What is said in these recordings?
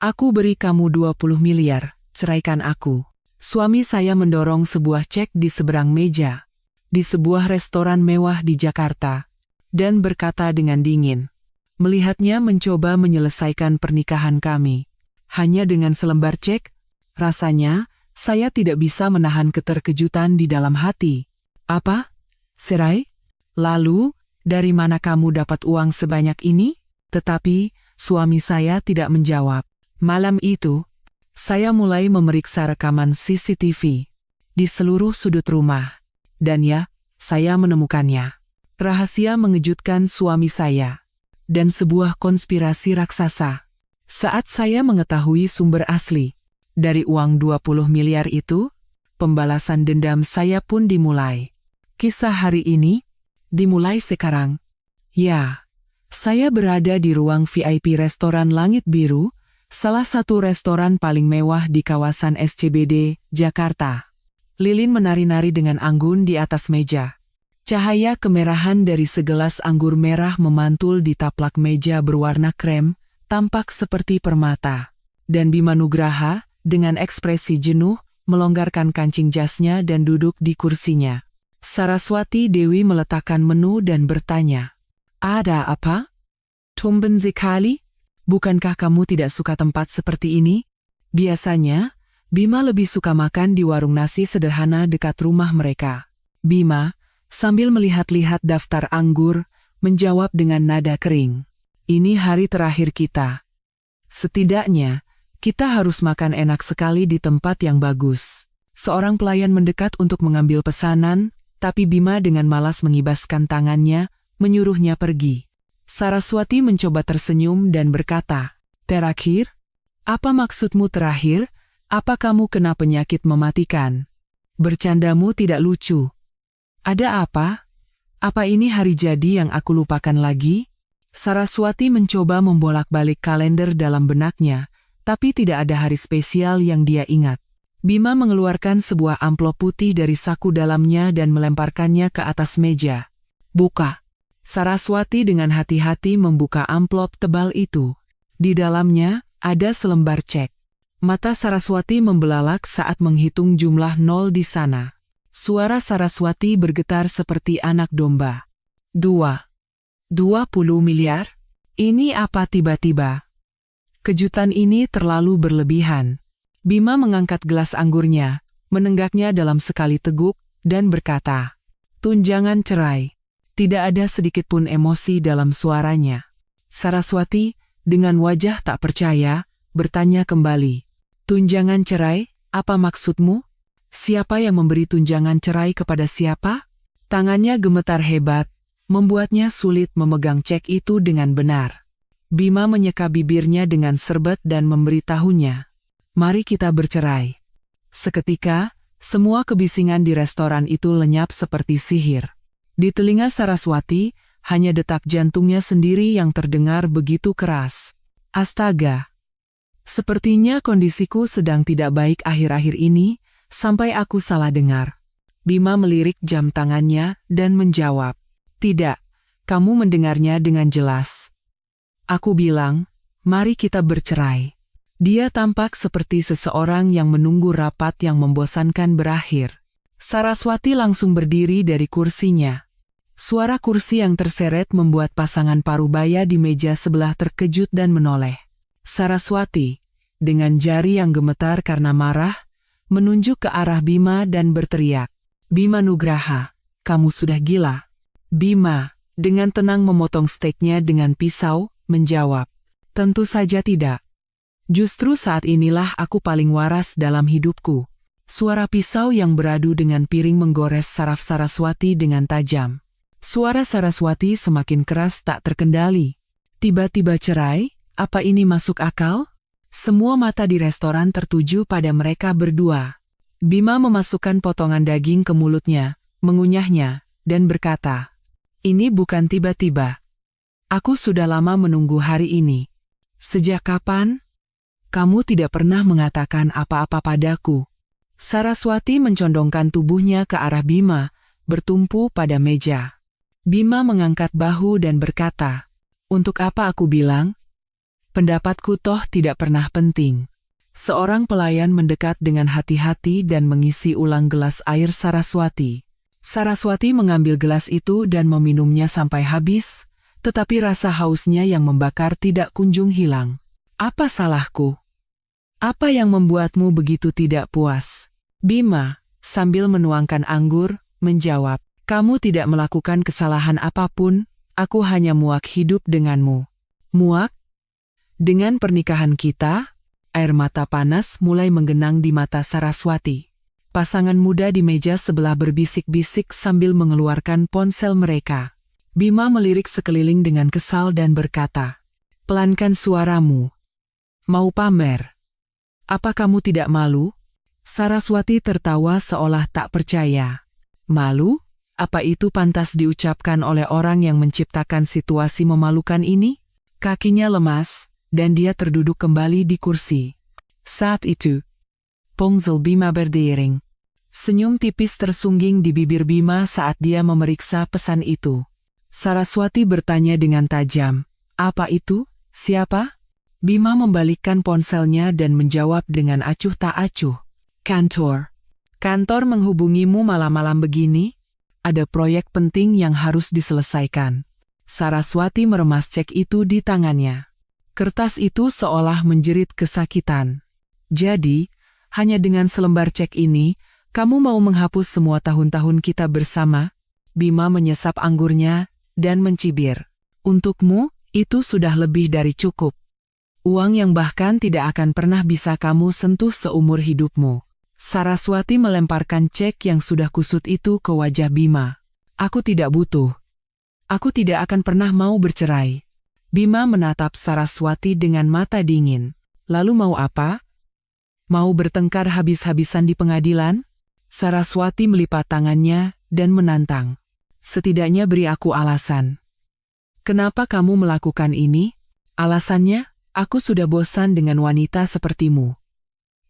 Aku beri kamu 20 miliar, ceraikan aku. Suami saya mendorong sebuah cek di seberang meja, di sebuah restoran mewah di Jakarta, dan berkata dengan dingin. Melihatnya mencoba menyelesaikan pernikahan kami. Hanya dengan selembar cek, rasanya, saya tidak bisa menahan keterkejutan di dalam hati. Apa? Cerai? Lalu, dari mana kamu dapat uang sebanyak ini? Tetapi, suami saya tidak menjawab. Malam itu, saya mulai memeriksa rekaman CCTV di seluruh sudut rumah. Dan ya, saya menemukannya. Rahasia mengejutkan suami saya. Dan sebuah konspirasi raksasa. Saat saya mengetahui sumber asli dari uang 20 miliar itu, pembalasan dendam saya pun dimulai. Kisah hari ini dimulai sekarang. Ya, saya berada di ruang VIP restoran Langit Biru, salah satu restoran paling mewah di kawasan SCBD, Jakarta. Lilin menari-nari dengan anggun di atas meja. Cahaya kemerahan dari segelas anggur merah memantul di taplak meja berwarna krem, tampak seperti permata. Dan Bima Nugraha, dengan ekspresi jenuh, melonggarkan kancing jasnya dan duduk di kursinya. Saraswati Dewi meletakkan menu dan bertanya, "Ada apa? Tumben sekali? Bukankah kamu tidak suka tempat seperti ini?" Biasanya, Bima lebih suka makan di warung nasi sederhana dekat rumah mereka. Bima, sambil melihat-lihat daftar anggur, menjawab dengan nada kering. "Ini hari terakhir kita. Setidaknya, kita harus makan enak sekali di tempat yang bagus." Seorang pelayan mendekat untuk mengambil pesanan, tapi Bima dengan malas mengibaskan tangannya, menyuruhnya pergi. Saraswati mencoba tersenyum dan berkata, "Terakhir? Apa maksudmu terakhir? Apa kamu kena penyakit mematikan? Bercandamu tidak lucu. Ada apa? Apa ini hari jadi yang aku lupakan lagi?" Saraswati mencoba membolak-balik kalender dalam benaknya, tapi tidak ada hari spesial yang dia ingat. Bima mengeluarkan sebuah amplop putih dari saku dalamnya dan melemparkannya ke atas meja. "Buka." Saraswati dengan hati-hati membuka amplop tebal itu. Di dalamnya, ada selembar cek. Mata Saraswati membelalak saat menghitung jumlah nol di sana. Suara Saraswati bergetar seperti anak domba. 20 miliar? Ini apa tiba-tiba? Kejutan ini terlalu berlebihan. Bima mengangkat gelas anggurnya, menenggaknya dalam sekali teguk, dan berkata, "Tunjangan cerai." Tidak ada sedikit pun emosi dalam suaranya. Saraswati, dengan wajah tak percaya, bertanya kembali, "Tunjangan cerai, apa maksudmu? Siapa yang memberi tunjangan cerai kepada siapa?" Tangannya gemetar hebat, membuatnya sulit memegang cek itu dengan benar. Bima menyeka bibirnya dengan serbet dan memberitahunya, "Mari kita bercerai." Seketika, semua kebisingan di restoran itu lenyap seperti sihir. Di telinga Saraswati, hanya detak jantungnya sendiri yang terdengar begitu keras. Astaga! Sepertinya kondisiku sedang tidak baik akhir-akhir ini, sampai aku salah dengar. Bima melirik jam tangannya dan menjawab, "Tidak, kamu mendengarnya dengan jelas. Aku bilang, mari kita bercerai." Dia tampak seperti seseorang yang menunggu rapat yang membosankan berakhir. Saraswati langsung berdiri dari kursinya. Suara kursi yang terseret membuat pasangan parubaya di meja sebelah terkejut dan menoleh. Saraswati, dengan jari yang gemetar karena marah, menunjuk ke arah Bima dan berteriak, "Bima Nugraha, kamu sudah gila." Bima, dengan tenang memotong steaknya dengan pisau, menjawab, "Tentu saja tidak. Justru saat inilah aku paling waras dalam hidupku." Suara pisau yang beradu dengan piring menggores saraf Saraswati dengan tajam. Suara Saraswati semakin keras tak terkendali. Tiba-tiba cerai, apa ini masuk akal? Semua mata di restoran tertuju pada mereka berdua. Bima memasukkan potongan daging ke mulutnya, mengunyahnya, dan berkata, "Ini bukan tiba-tiba. Aku sudah lama menunggu hari ini." "Sejak kapan?" "Kamu tidak pernah mengatakan apa-apa padaku." Saraswati mencondongkan tubuhnya ke arah Bima, bertumpu pada meja. Bima mengangkat bahu dan berkata, "Untuk apa aku bilang? Pendapatku toh tidak pernah penting. Seorang pelayan mendekat dengan hati-hati dan mengisi ulang gelas air Saraswati. Saraswati mengambil gelas itu dan meminumnya sampai habis, tetapi rasa hausnya yang membakar tidak kunjung hilang. Apa salahku? Apa yang membuatmu begitu tidak puas? Bima, sambil menuangkan anggur, menjawab, kamu tidak melakukan kesalahan apapun, aku hanya muak hidup denganmu. Muak? Dengan pernikahan kita? Air mata panas mulai menggenang di mata Saraswati. Pasangan muda di meja sebelah berbisik-bisik sambil mengeluarkan ponsel mereka. Bima melirik sekeliling dengan kesal dan berkata, pelankan suaramu. Mau pamer? Apa kamu tidak malu? Saraswati tertawa seolah tak percaya. Malu? Apa itu pantas diucapkan oleh orang yang menciptakan situasi memalukan ini? Kakinya lemas, dan dia terduduk kembali di kursi. Saat itu, ponsel Bima berdering. Senyum tipis tersungging di bibir Bima saat dia memeriksa pesan itu. Saraswati bertanya dengan tajam, apa itu? Siapa? Bima membalikkan ponselnya dan menjawab dengan acuh tak acuh. Kantor. Kantor menghubungimu malam-malam begini? Ada proyek penting yang harus diselesaikan. Saraswati meremas cek itu di tangannya. Kertas itu seolah menjerit kesakitan. Jadi, hanya dengan selembar cek ini, kamu mau menghapus semua tahun-tahun kita bersama? Bima menyesap anggurnya dan mencibir. Untukmu, itu sudah lebih dari cukup. Uang yang bahkan tidak akan pernah bisa kamu sentuh seumur hidupmu. Saraswati melemparkan cek yang sudah kusut itu ke wajah Bima. Aku tidak butuh. Aku tidak akan pernah mau bercerai. Bima menatap Saraswati dengan mata dingin. Lalu mau apa? Mau bertengkar habis-habisan di pengadilan? Saraswati melipat tangannya dan menantang. Setidaknya beri aku alasan. Kenapa kamu melakukan ini? Alasannya, aku sudah bosan dengan wanita sepertimu.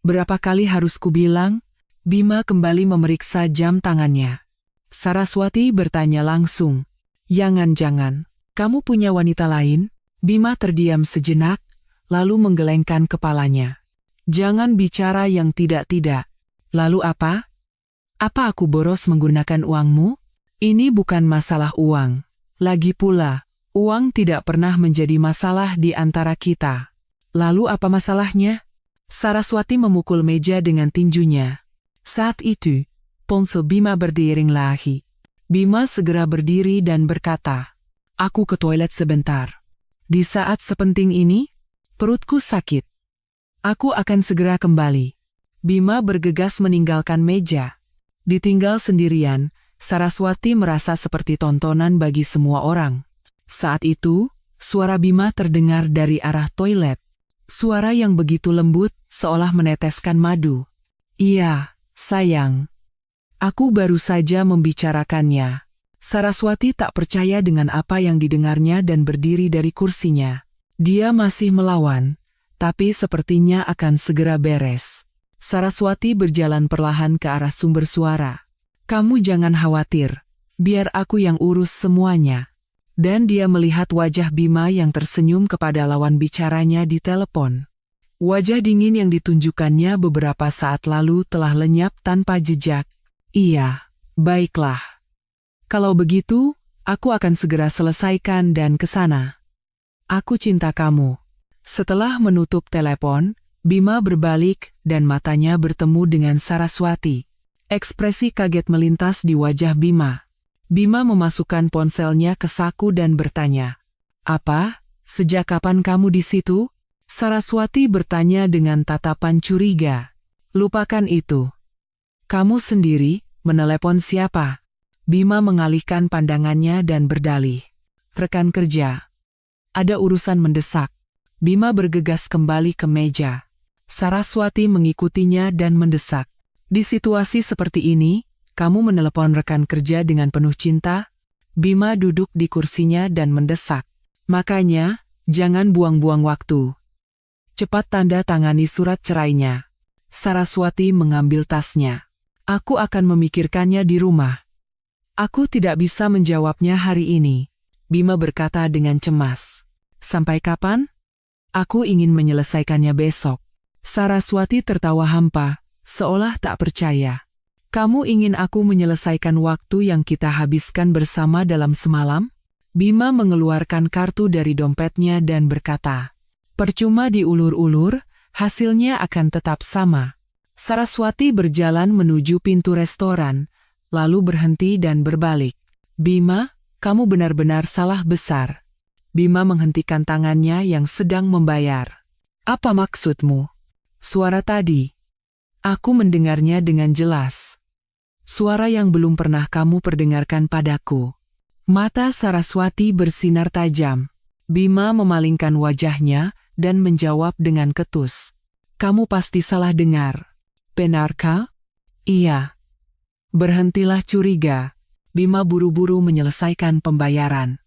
Berapa kali harus kubilang? Bima kembali memeriksa jam tangannya. Saraswati bertanya langsung. Jangan-jangan, kamu punya wanita lain? Bima terdiam sejenak, lalu menggelengkan kepalanya. Jangan bicara yang tidak-tidak. Lalu apa? Apa aku boros menggunakan uangmu? Ini bukan masalah uang. Lagi pula, uang tidak pernah menjadi masalah di antara kita. Lalu apa masalahnya? Saraswati memukul meja dengan tinjunya. Saat itu, ponsel Bima berdering lagi. Bima segera berdiri dan berkata, aku ke toilet sebentar. Di saat sepenting ini, perutku sakit. Aku akan segera kembali. Bima bergegas meninggalkan meja. Ditinggal sendirian, Saraswati merasa seperti tontonan bagi semua orang. Saat itu, suara Bima terdengar dari arah toilet. Suara yang begitu lembut, seolah meneteskan madu. Iya, sayang. Aku baru saja membicarakannya. Saraswati tak percaya dengan apa yang didengarnya dan berdiri dari kursinya. Dia masih melawan, tapi sepertinya akan segera beres. Saraswati berjalan perlahan ke arah sumber suara. Kamu jangan khawatir, biar aku yang urus semuanya. Dan dia melihat wajah Bima yang tersenyum kepada lawan bicaranya di telepon. Wajah dingin yang ditunjukkannya beberapa saat lalu telah lenyap tanpa jejak. Iya, baiklah. Kalau begitu, aku akan segera selesaikan dan ke sana. Aku cinta kamu. Setelah menutup telepon, Bima berbalik dan matanya bertemu dengan Saraswati. Ekspresi kaget melintas di wajah Bima. Bima memasukkan ponselnya ke saku dan bertanya, apa? Sejak kapan kamu di situ? Saraswati bertanya dengan tatapan curiga. Lupakan itu. Kamu sendiri, menelepon siapa? Bima mengalihkan pandangannya dan berdalih. Rekan kerja. Ada urusan mendesak. Bima bergegas kembali ke meja. Saraswati mengikutinya dan mendesak. Di situasi seperti ini, kamu menelepon rekan kerja dengan penuh cinta? Bima duduk di kursinya dan mendesak. Makanya, jangan buang-buang waktu. Cepat tanda tangani surat cerainya. Saraswati mengambil tasnya. Aku akan memikirkannya di rumah. Aku tidak bisa menjawabnya hari ini, Bima berkata dengan cemas. Sampai kapan? Aku ingin menyelesaikannya besok. Saraswati tertawa hampa, seolah tak percaya. Kamu ingin aku menyelesaikan waktu yang kita habiskan bersama dalam semalam? Bima mengeluarkan kartu dari dompetnya dan berkata, percuma diulur-ulur, hasilnya akan tetap sama. Saraswati berjalan menuju pintu restoran, lalu berhenti dan berbalik. Bima, kamu benar-benar salah besar. Bima menghentikan tangannya yang sedang membayar. Apa maksudmu? Suara tadi. Aku mendengarnya dengan jelas. Suara yang belum pernah kamu perdengarkan padaku. Mata Saraswati bersinar tajam. Bima memalingkan wajahnya dan menjawab dengan ketus. Kamu pasti salah dengar. Benarkah? Iya. Berhentilah curiga. Bima buru-buru menyelesaikan pembayaran.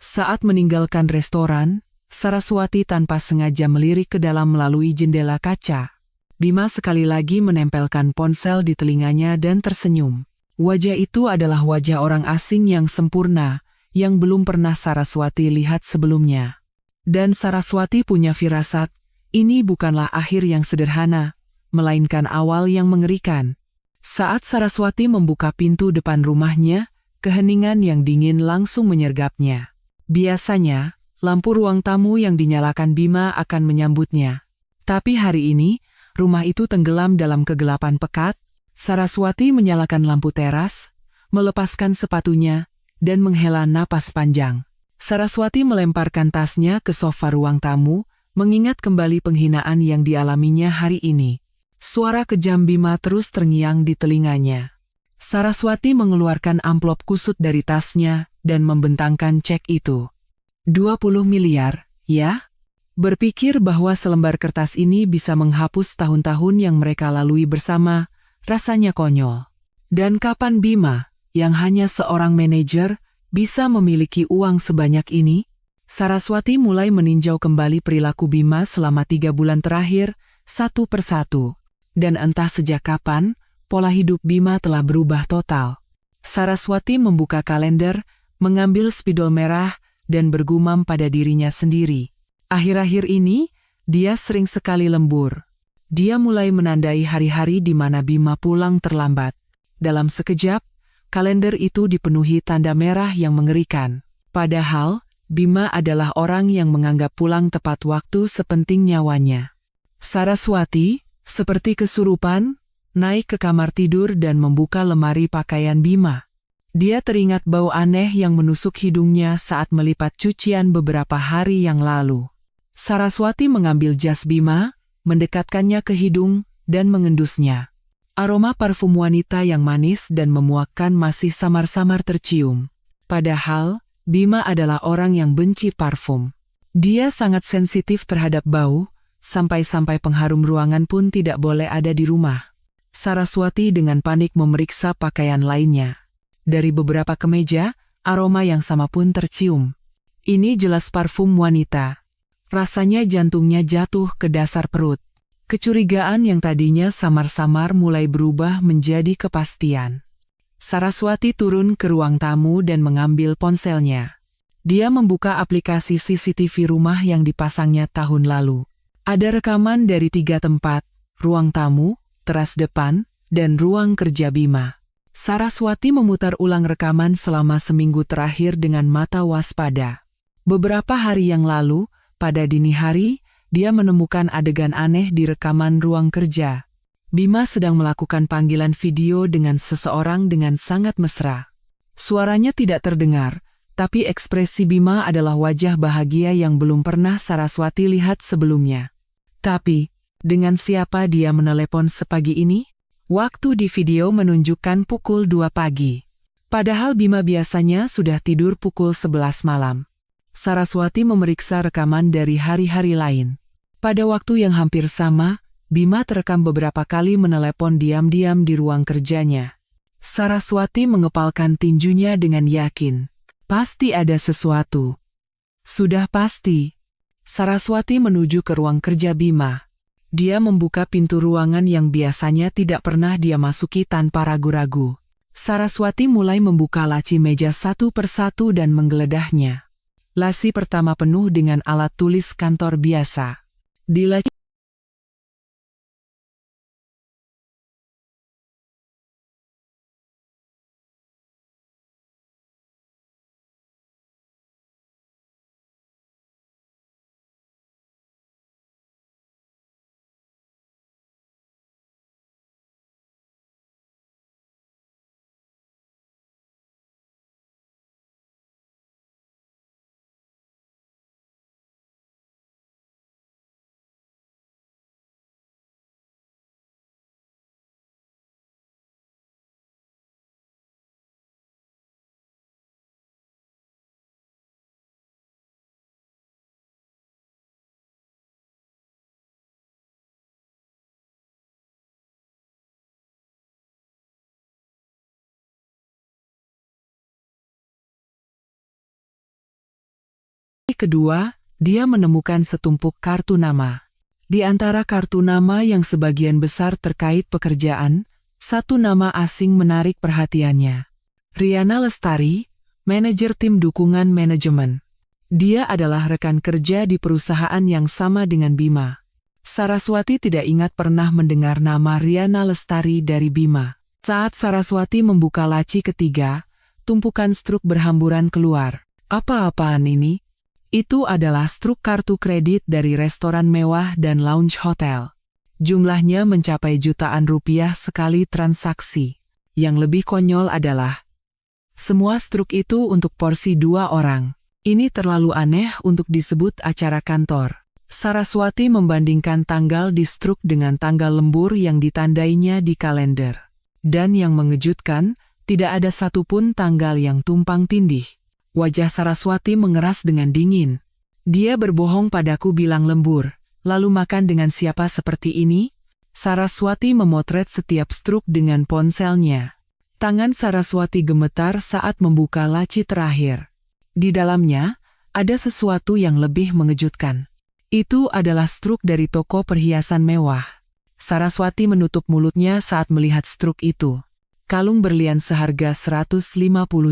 Saat meninggalkan restoran, Saraswati tanpa sengaja melirik ke dalam melalui jendela kaca. Bima sekali lagi menempelkan ponsel di telinganya dan tersenyum. Wajah itu adalah wajah orang asing yang sempurna, yang belum pernah Saraswati lihat sebelumnya. Dan Saraswati punya firasat, ini bukanlah akhir yang sederhana, melainkan awal yang mengerikan. Saat Saraswati membuka pintu depan rumahnya, keheningan yang dingin langsung menyergapnya. Biasanya, lampu ruang tamu yang dinyalakan Bima akan menyambutnya. Tapi hari ini, rumah itu tenggelam dalam kegelapan pekat. Saraswati menyalakan lampu teras, melepaskan sepatunya, dan menghela napas panjang. Saraswati melemparkan tasnya ke sofa ruang tamu, mengingat kembali penghinaan yang dialaminya hari ini. Suara kejam Bima terus terngiang di telinganya. Saraswati mengeluarkan amplop kusut dari tasnya dan membentangkan cek itu. 20 miliar, ya? Berpikir bahwa selembar kertas ini bisa menghapus tahun-tahun yang mereka lalui bersama, rasanya konyol. Dan kapan Bima, yang hanya seorang manajer, bisa memiliki uang sebanyak ini? Saraswati mulai meninjau kembali perilaku Bima selama 3 bulan terakhir, satu persatu. Dan entah sejak kapan, pola hidup Bima telah berubah total. Saraswati membuka kalender, mengambil spidol merah, dan bergumam pada dirinya sendiri. Akhir-akhir ini, dia sering sekali lembur. Dia mulai menandai hari-hari di mana Bima pulang terlambat. Dalam sekejap, kalender itu dipenuhi tanda merah yang mengerikan. Padahal, Bima adalah orang yang menganggap pulang tepat waktu sepenting nyawanya. Saraswati, seperti kesurupan, naik ke kamar tidur dan membuka lemari pakaian Bima. Dia teringat bau aneh yang menusuk hidungnya saat melipat cucian beberapa hari yang lalu. Saraswati mengambil jas Bima, mendekatkannya ke hidung, dan mengendusnya. Aroma parfum wanita yang manis dan memuakkan masih samar-samar tercium. Padahal, Bima adalah orang yang benci parfum. Dia sangat sensitif terhadap bau, sampai-sampai pengharum ruangan pun tidak boleh ada di rumah. Saraswati dengan panik memeriksa pakaian lainnya. Dari beberapa kemeja, aroma yang sama pun tercium. Ini jelas parfum wanita. Rasanya jantungnya jatuh ke dasar perut. Kecurigaan yang tadinya samar-samar mulai berubah menjadi kepastian. Saraswati turun ke ruang tamu dan mengambil ponselnya. Dia membuka aplikasi CCTV rumah yang dipasangnya tahun lalu. Ada rekaman dari 3 tempat, ruang tamu, teras depan, dan ruang kerja Bima. Saraswati memutar ulang rekaman selama seminggu terakhir dengan mata waspada. Beberapa hari yang lalu, pada dini hari, dia menemukan adegan aneh di rekaman ruang kerja. Bima sedang melakukan panggilan video dengan seseorang dengan sangat mesra. Suaranya tidak terdengar, tapi ekspresi Bima adalah wajah bahagia yang belum pernah Saraswati lihat sebelumnya. Tapi, dengan siapa dia menelepon sepagi ini? Waktu di video menunjukkan pukul 2 pagi. Padahal Bima biasanya sudah tidur pukul 11 malam. Saraswati memeriksa rekaman dari hari-hari lain. Pada waktu yang hampir sama, Bima terekam beberapa kali menelepon diam-diam di ruang kerjanya. Saraswati mengepalkan tinjunya dengan yakin. Pasti ada sesuatu. Sudah pasti. Saraswati menuju ke ruang kerja Bima. Dia membuka pintu ruangan yang biasanya tidak pernah dia masuki tanpa ragu-ragu. Saraswati mulai membuka laci meja satu persatu dan menggeledahnya. Laci pertama penuh dengan alat tulis kantor biasa. Di laci kedua, dia menemukan setumpuk kartu nama. Di antara kartu nama yang sebagian besar terkait pekerjaan, satu nama asing menarik perhatiannya. Riana Lestari, manajer tim dukungan manajemen. Dia adalah rekan kerja di perusahaan yang sama dengan Bima. Saraswati tidak ingat pernah mendengar nama Riana Lestari dari Bima. Saat Saraswati membuka laci ketiga, tumpukan struk berhamburan keluar. Apa-apaan ini? Itu adalah struk kartu kredit dari restoran mewah dan lounge hotel. Jumlahnya mencapai jutaan rupiah sekali transaksi. Yang lebih konyol adalah, semua struk itu untuk porsi 2 orang. Ini terlalu aneh untuk disebut acara kantor. Saraswati membandingkan tanggal di struk dengan tanggal lembur yang ditandainya di kalender. Dan yang mengejutkan, tidak ada satupun tanggal yang tumpang tindih. Wajah Saraswati mengeras dengan dingin. Dia berbohong padaku bilang lembur, lalu makan dengan siapa seperti ini? Saraswati memotret setiap struk dengan ponselnya. Tangan Saraswati gemetar saat membuka laci terakhir. Di dalamnya, ada sesuatu yang lebih mengejutkan. Itu adalah struk dari toko perhiasan mewah. Saraswati menutup mulutnya saat melihat struk itu. Kalung berlian seharga 150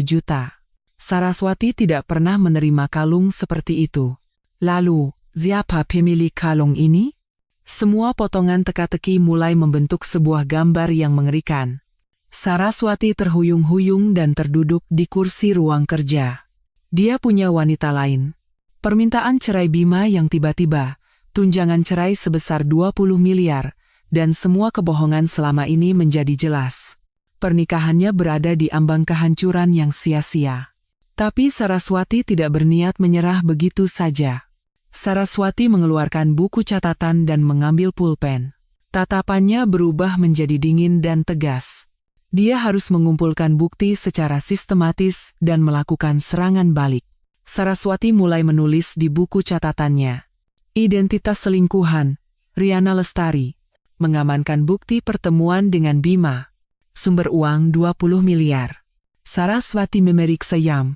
juta. Saraswati tidak pernah menerima kalung seperti itu. Lalu, siapa pemilik kalung ini? Semua potongan teka-teki mulai membentuk sebuah gambar yang mengerikan. Saraswati terhuyung-huyung dan terduduk di kursi ruang kerja. Dia punya wanita lain. Permintaan cerai Bima yang tiba-tiba, tunjangan cerai sebesar 20 miliar, dan semua kebohongan selama ini menjadi jelas. Pernikahannya berada di ambang kehancuran yang sia-sia. Tapi Saraswati tidak berniat menyerah begitu saja. Saraswati mengeluarkan buku catatan dan mengambil pulpen. Tatapannya berubah menjadi dingin dan tegas. Dia harus mengumpulkan bukti secara sistematis dan melakukan serangan balik. Saraswati mulai menulis di buku catatannya. Identitas selingkuhan, Riana Lestari. Mengamankan bukti pertemuan dengan Bima. Sumber uang 20 miliar. Saraswati memeriksa jam.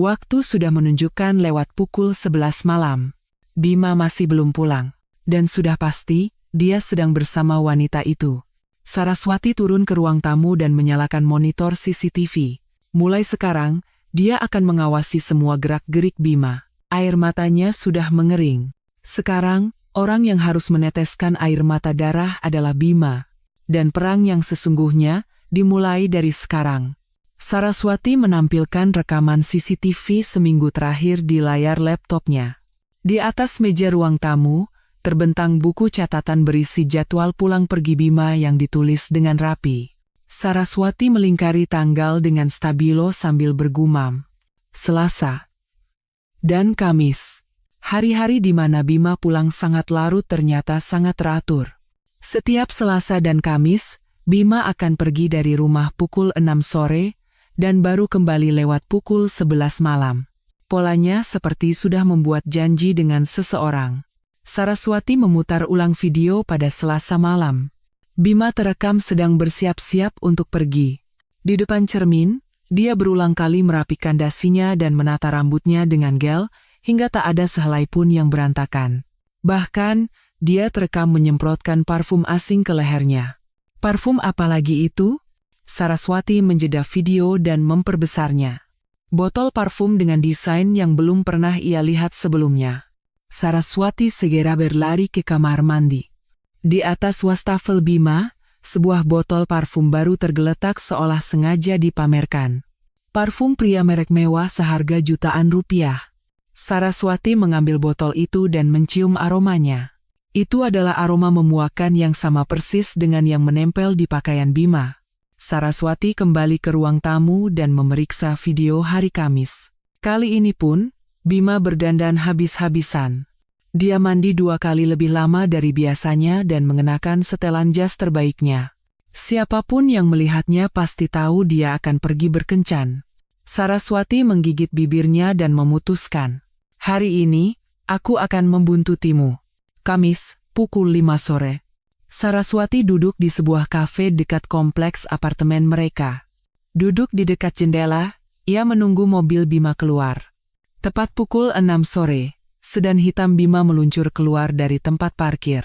Waktu sudah menunjukkan lewat pukul 11 malam. Bima masih belum pulang. Dan sudah pasti, dia sedang bersama wanita itu. Saraswati turun ke ruang tamu dan menyalakan monitor CCTV. Mulai sekarang, dia akan mengawasi semua gerak-gerik Bima. Air matanya sudah mengering. Sekarang, orang yang harus meneteskan air mata darah adalah Bima. Dan perang yang sesungguhnya dimulai dari sekarang. Saraswati menampilkan rekaman CCTV seminggu terakhir di layar laptopnya. Di atas meja ruang tamu, terbentang buku catatan berisi jadwal pulang pergi Bima yang ditulis dengan rapi. Saraswati melingkari tanggal dengan stabilo sambil bergumam. Selasa dan Kamis. Hari-hari di mana Bima pulang sangat larut ternyata sangat teratur. Setiap Selasa dan Kamis, Bima akan pergi dari rumah pukul 6 sore, dan baru kembali lewat pukul 11 malam. Polanya seperti sudah membuat janji dengan seseorang. Saraswati memutar ulang video pada Selasa malam. Bima terekam sedang bersiap-siap untuk pergi. Di depan cermin, dia berulang kali merapikan dasinya dan menata rambutnya dengan gel, hingga tak ada sehelai pun yang berantakan. Bahkan, dia terekam menyemprotkan parfum asing ke lehernya. Parfum apa lagi itu? Saraswati menjeda video dan memperbesarnya. Botol parfum dengan desain yang belum pernah ia lihat sebelumnya. Saraswati segera berlari ke kamar mandi. Di atas wastafel Bima, sebuah botol parfum baru tergeletak seolah sengaja dipamerkan. Parfum pria merek mewah seharga jutaan rupiah. Saraswati mengambil botol itu dan mencium aromanya. Itu adalah aroma memuakan yang sama persis dengan yang menempel di pakaian Bima. Saraswati kembali ke ruang tamu dan memeriksa video hari Kamis. Kali ini pun, Bima berdandan habis-habisan. Dia mandi 2 kali lebih lama dari biasanya dan mengenakan setelan jas terbaiknya. Siapapun yang melihatnya pasti tahu dia akan pergi berkencan. Saraswati menggigit bibirnya dan memutuskan, "Hari ini, aku akan membuntutimu." Kamis, pukul 5 sore. Saraswati duduk di sebuah kafe dekat kompleks apartemen mereka. Duduk di dekat jendela, ia menunggu mobil Bima keluar. Tepat pukul 6 sore, sedan hitam Bima meluncur keluar dari tempat parkir.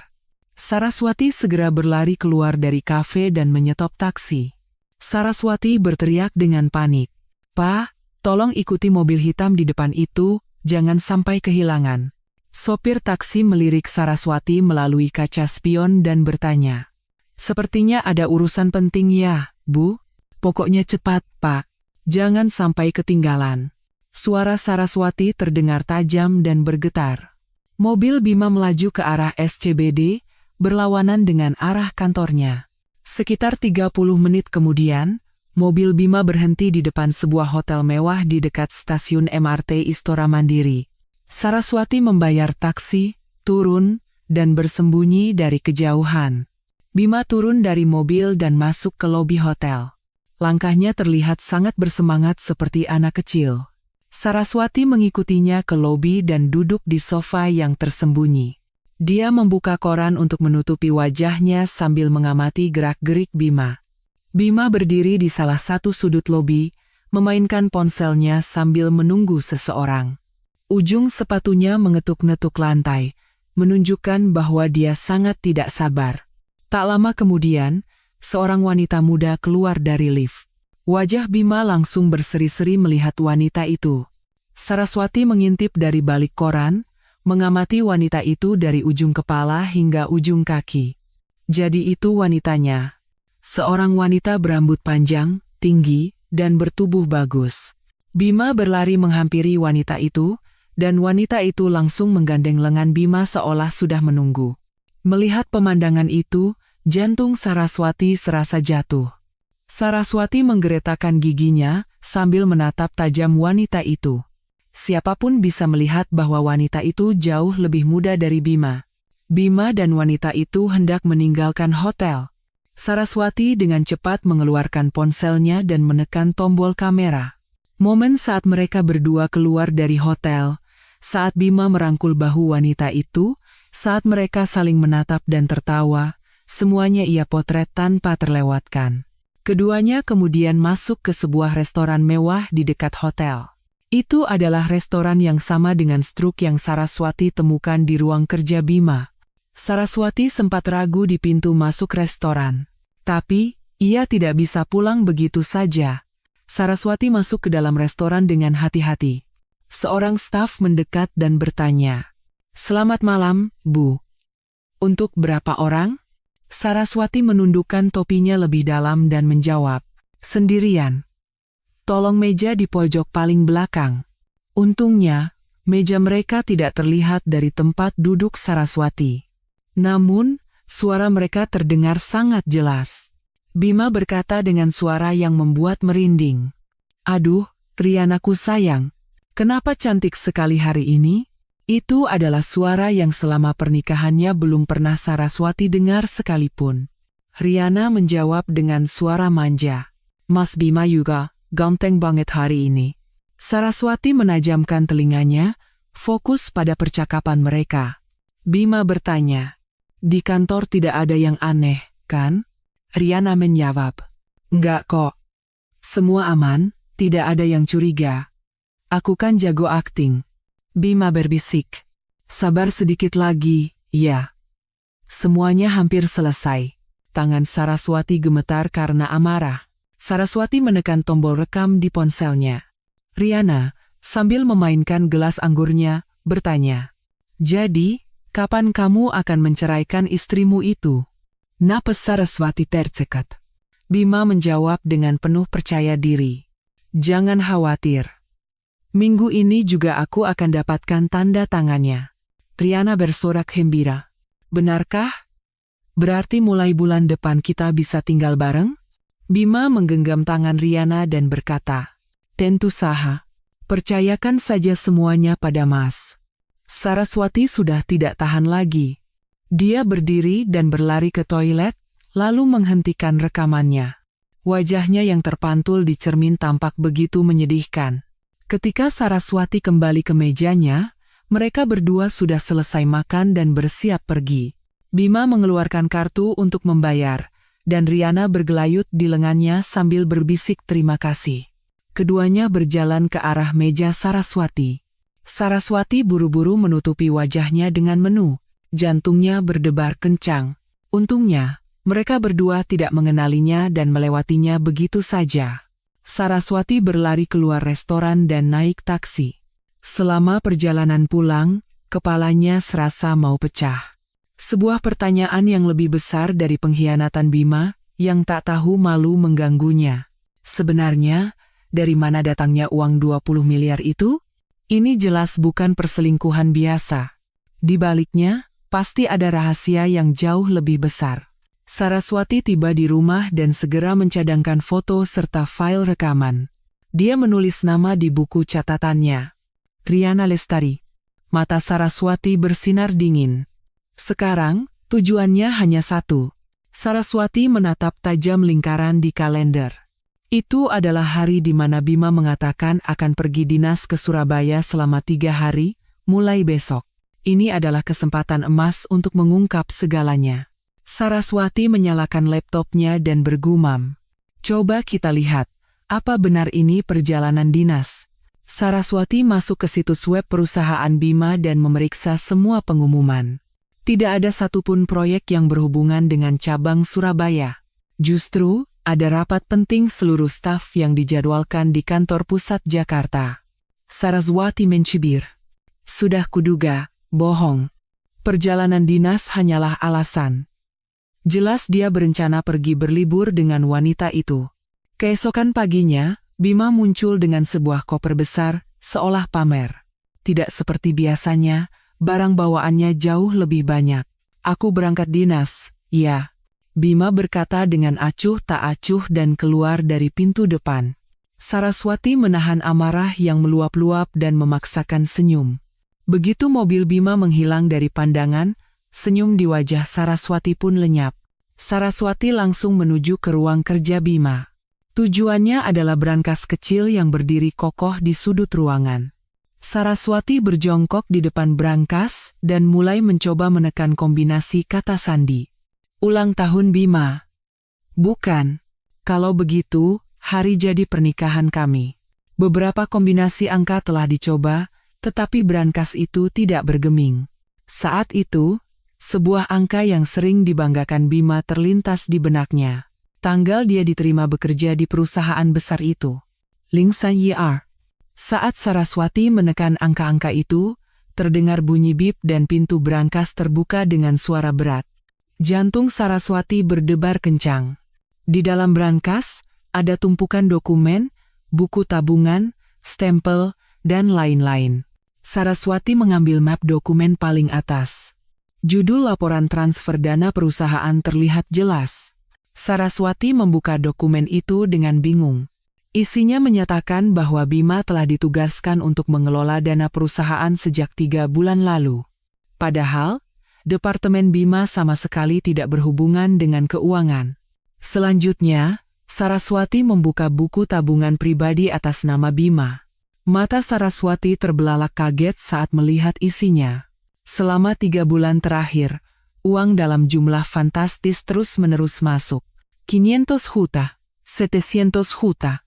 Saraswati segera berlari keluar dari kafe dan menyetop taksi. Saraswati berteriak dengan panik, "Pak, tolong ikuti mobil hitam di depan itu, jangan sampai kehilangan." Sopir taksi melirik Saraswati melalui kaca spion dan bertanya, "Sepertinya ada urusan penting ya, Bu? Pokoknya cepat, Pak. Jangan sampai ketinggalan." Suara Saraswati terdengar tajam dan bergetar. Mobil Bima melaju ke arah SCBD, berlawanan dengan arah kantornya. Sekitar 30 menit kemudian, mobil Bima berhenti di depan sebuah hotel mewah di dekat stasiun MRT Istora Mandiri. Saraswati membayar taksi, turun, dan bersembunyi dari kejauhan. Bima turun dari mobil dan masuk ke lobi hotel. Langkahnya terlihat sangat bersemangat seperti anak kecil. Saraswati mengikutinya ke lobi dan duduk di sofa yang tersembunyi. Dia membuka koran untuk menutupi wajahnya sambil mengamati gerak-gerik Bima. Bima berdiri di salah satu sudut lobi, memainkan ponselnya sambil menunggu seseorang. Ujung sepatunya mengetuk-netuk lantai, menunjukkan bahwa dia sangat tidak sabar. Tak lama kemudian, seorang wanita muda keluar dari lift. Wajah Bima langsung berseri-seri melihat wanita itu. Saraswati mengintip dari balik koran, mengamati wanita itu dari ujung kepala hingga ujung kaki. Jadi itu wanitanya. Seorang wanita berambut panjang, tinggi, dan bertubuh bagus. Bima berlari menghampiri wanita itu, dan wanita itu langsung menggandeng lengan Bima seolah sudah menunggu. Melihat pemandangan itu, jantung Saraswati serasa jatuh. Saraswati menggeretakkan giginya sambil menatap tajam wanita itu. Siapapun bisa melihat bahwa wanita itu jauh lebih muda dari Bima. Bima dan wanita itu hendak meninggalkan hotel. Saraswati dengan cepat mengeluarkan ponselnya dan menekan tombol kamera. Momen saat mereka berdua keluar dari hotel, saat Bima merangkul bahu wanita itu, saat mereka saling menatap dan tertawa, semuanya ia potret tanpa terlewatkan. Keduanya kemudian masuk ke sebuah restoran mewah di dekat hotel. Itu adalah restoran yang sama dengan struk yang Saraswati temukan di ruang kerja Bima. Saraswati sempat ragu di pintu masuk restoran. Tapi, ia tidak bisa pulang begitu saja. Saraswati masuk ke dalam restoran dengan hati-hati. Seorang staf mendekat dan bertanya, "Selamat malam, Bu. Untuk berapa orang?" Saraswati menundukkan topinya lebih dalam dan menjawab, "Sendirian. Tolong meja di pojok paling belakang." Untungnya, meja mereka tidak terlihat dari tempat duduk Saraswati. Namun, suara mereka terdengar sangat jelas. Bima berkata dengan suara yang membuat merinding, "Aduh, Rianaku sayang. Kenapa cantik sekali hari ini?" Itu adalah suara yang selama pernikahannya belum pernah Saraswati dengar sekalipun. Riana menjawab dengan suara manja, "Mas Bima juga, ganteng banget hari ini." Saraswati menajamkan telinganya, fokus pada percakapan mereka. Bima bertanya, "Di kantor tidak ada yang aneh, kan?" Riana menjawab, "Enggak kok. Semua aman, tidak ada yang curiga. Aku kan jago akting." Bima berbisik, "Sabar sedikit lagi, ya." Semuanya hampir selesai. Tangan Saraswati gemetar karena amarah. Saraswati menekan tombol rekam di ponselnya. Riana, sambil memainkan gelas anggurnya, bertanya. Jadi, kapan kamu akan menceraikan istrimu itu? Napas Saraswati tercekat. Bima menjawab dengan penuh percaya diri. Jangan khawatir. Minggu ini juga aku akan dapatkan tanda tangannya. Riana bersorak gembira. Benarkah? Berarti mulai bulan depan kita bisa tinggal bareng? Bima menggenggam tangan Riana dan berkata, tentu saja. Percayakan saja semuanya pada Mas. Saraswati sudah tidak tahan lagi. Dia berdiri dan berlari ke toilet, lalu menghentikan rekamannya. Wajahnya yang terpantul di cermin tampak begitu menyedihkan. Ketika Saraswati kembali ke mejanya, mereka berdua sudah selesai makan dan bersiap pergi. Bima mengeluarkan kartu untuk membayar, dan Riana bergelayut di lengannya sambil berbisik terima kasih. Keduanya berjalan ke arah meja Saraswati. Saraswati buru-buru menutupi wajahnya dengan menu. Jantungnya berdebar kencang. Untungnya, mereka berdua tidak mengenalinya dan melewatinya begitu saja. Saraswati berlari keluar restoran dan naik taksi. Selama perjalanan pulang, kepalanya serasa mau pecah. Sebuah pertanyaan yang lebih besar dari pengkhianatan Bima, yang tak tahu malu mengganggunya. Sebenarnya, dari mana datangnya uang 20 miliar itu? Ini jelas bukan perselingkuhan biasa. Di baliknya, pasti ada rahasia yang jauh lebih besar. Saraswati tiba di rumah dan segera mencadangkan foto serta file rekaman. Dia menulis nama di buku catatannya. Riana Lestari. Mata Saraswati bersinar dingin. Sekarang, tujuannya hanya satu. Saraswati menatap tajam lingkaran di kalender. Itu adalah hari di mana Bima mengatakan akan pergi dinas ke Surabaya selama 3 hari, mulai besok. Ini adalah kesempatan emas untuk mengungkap segalanya. Saraswati menyalakan laptopnya dan bergumam. Coba kita lihat, apa benar ini perjalanan dinas? Saraswati masuk ke situs web perusahaan Bima dan memeriksa semua pengumuman. Tidak ada satupun proyek yang berhubungan dengan cabang Surabaya. Justru, ada rapat penting seluruh staf yang dijadwalkan di kantor pusat Jakarta. Saraswati mencibir. Sudah kuduga, bohong. Perjalanan dinas hanyalah alasan. Jelas dia berencana pergi berlibur dengan wanita itu. Keesokan paginya, Bima muncul dengan sebuah koper besar, seolah pamer. Tidak seperti biasanya, barang bawaannya jauh lebih banyak. Aku berangkat dinas, ya. Bima berkata dengan acuh tak acuh dan keluar dari pintu depan. Saraswati menahan amarah yang meluap-luap dan memaksakan senyum. Begitu mobil Bima menghilang dari pandangan, senyum di wajah Saraswati pun lenyap. Saraswati langsung menuju ke ruang kerja Bima. Tujuannya adalah brankas kecil yang berdiri kokoh di sudut ruangan. Saraswati berjongkok di depan brankas dan mulai mencoba menekan kombinasi kata sandi. Ulang tahun Bima. Bukan. Kalau begitu, hari jadi pernikahan kami. Beberapa kombinasi angka telah dicoba, tetapi brankas itu tidak bergeming. Saat itu, sebuah angka yang sering dibanggakan Bima terlintas di benaknya. Tanggal dia diterima bekerja di perusahaan besar itu. Lingsan YR. Saat Saraswati menekan angka-angka itu, terdengar bunyi bip dan pintu brankas terbuka dengan suara berat. Jantung Saraswati berdebar kencang. Di dalam brankas, ada tumpukan dokumen, buku tabungan, stempel, dan lain-lain. Saraswati mengambil map dokumen paling atas. Judul laporan transfer dana perusahaan terlihat jelas. Saraswati membuka dokumen itu dengan bingung. Isinya menyatakan bahwa Bima telah ditugaskan untuk mengelola dana perusahaan sejak 3 bulan lalu. Padahal, Departemen Bima sama sekali tidak berhubungan dengan keuangan. Selanjutnya, Saraswati membuka buku tabungan pribadi atas nama Bima. Mata Saraswati terbelalak kaget saat melihat isinya. Selama 3 bulan terakhir, uang dalam jumlah fantastis terus-menerus masuk. 500 juta, 700 juta.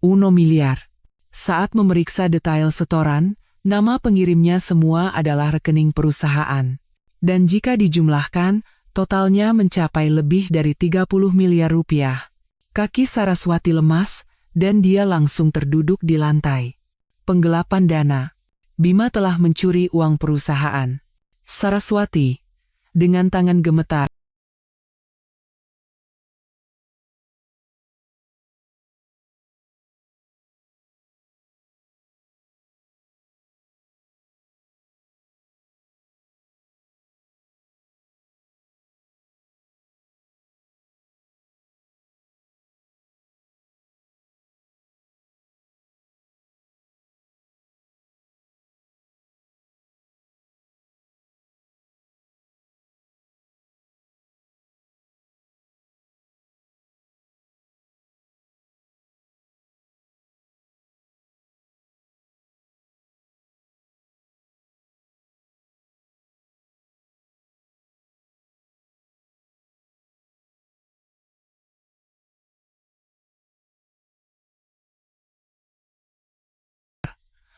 1 miliar. Saat memeriksa detail setoran, nama pengirimnya semua adalah rekening perusahaan. Dan jika dijumlahkan, totalnya mencapai lebih dari 30 miliar rupiah. Kaki Saraswati lemas, dan dia langsung terduduk di lantai. Penggelapan dana. Bima telah mencuri uang perusahaan. Saraswati, dengan tangan gemetar,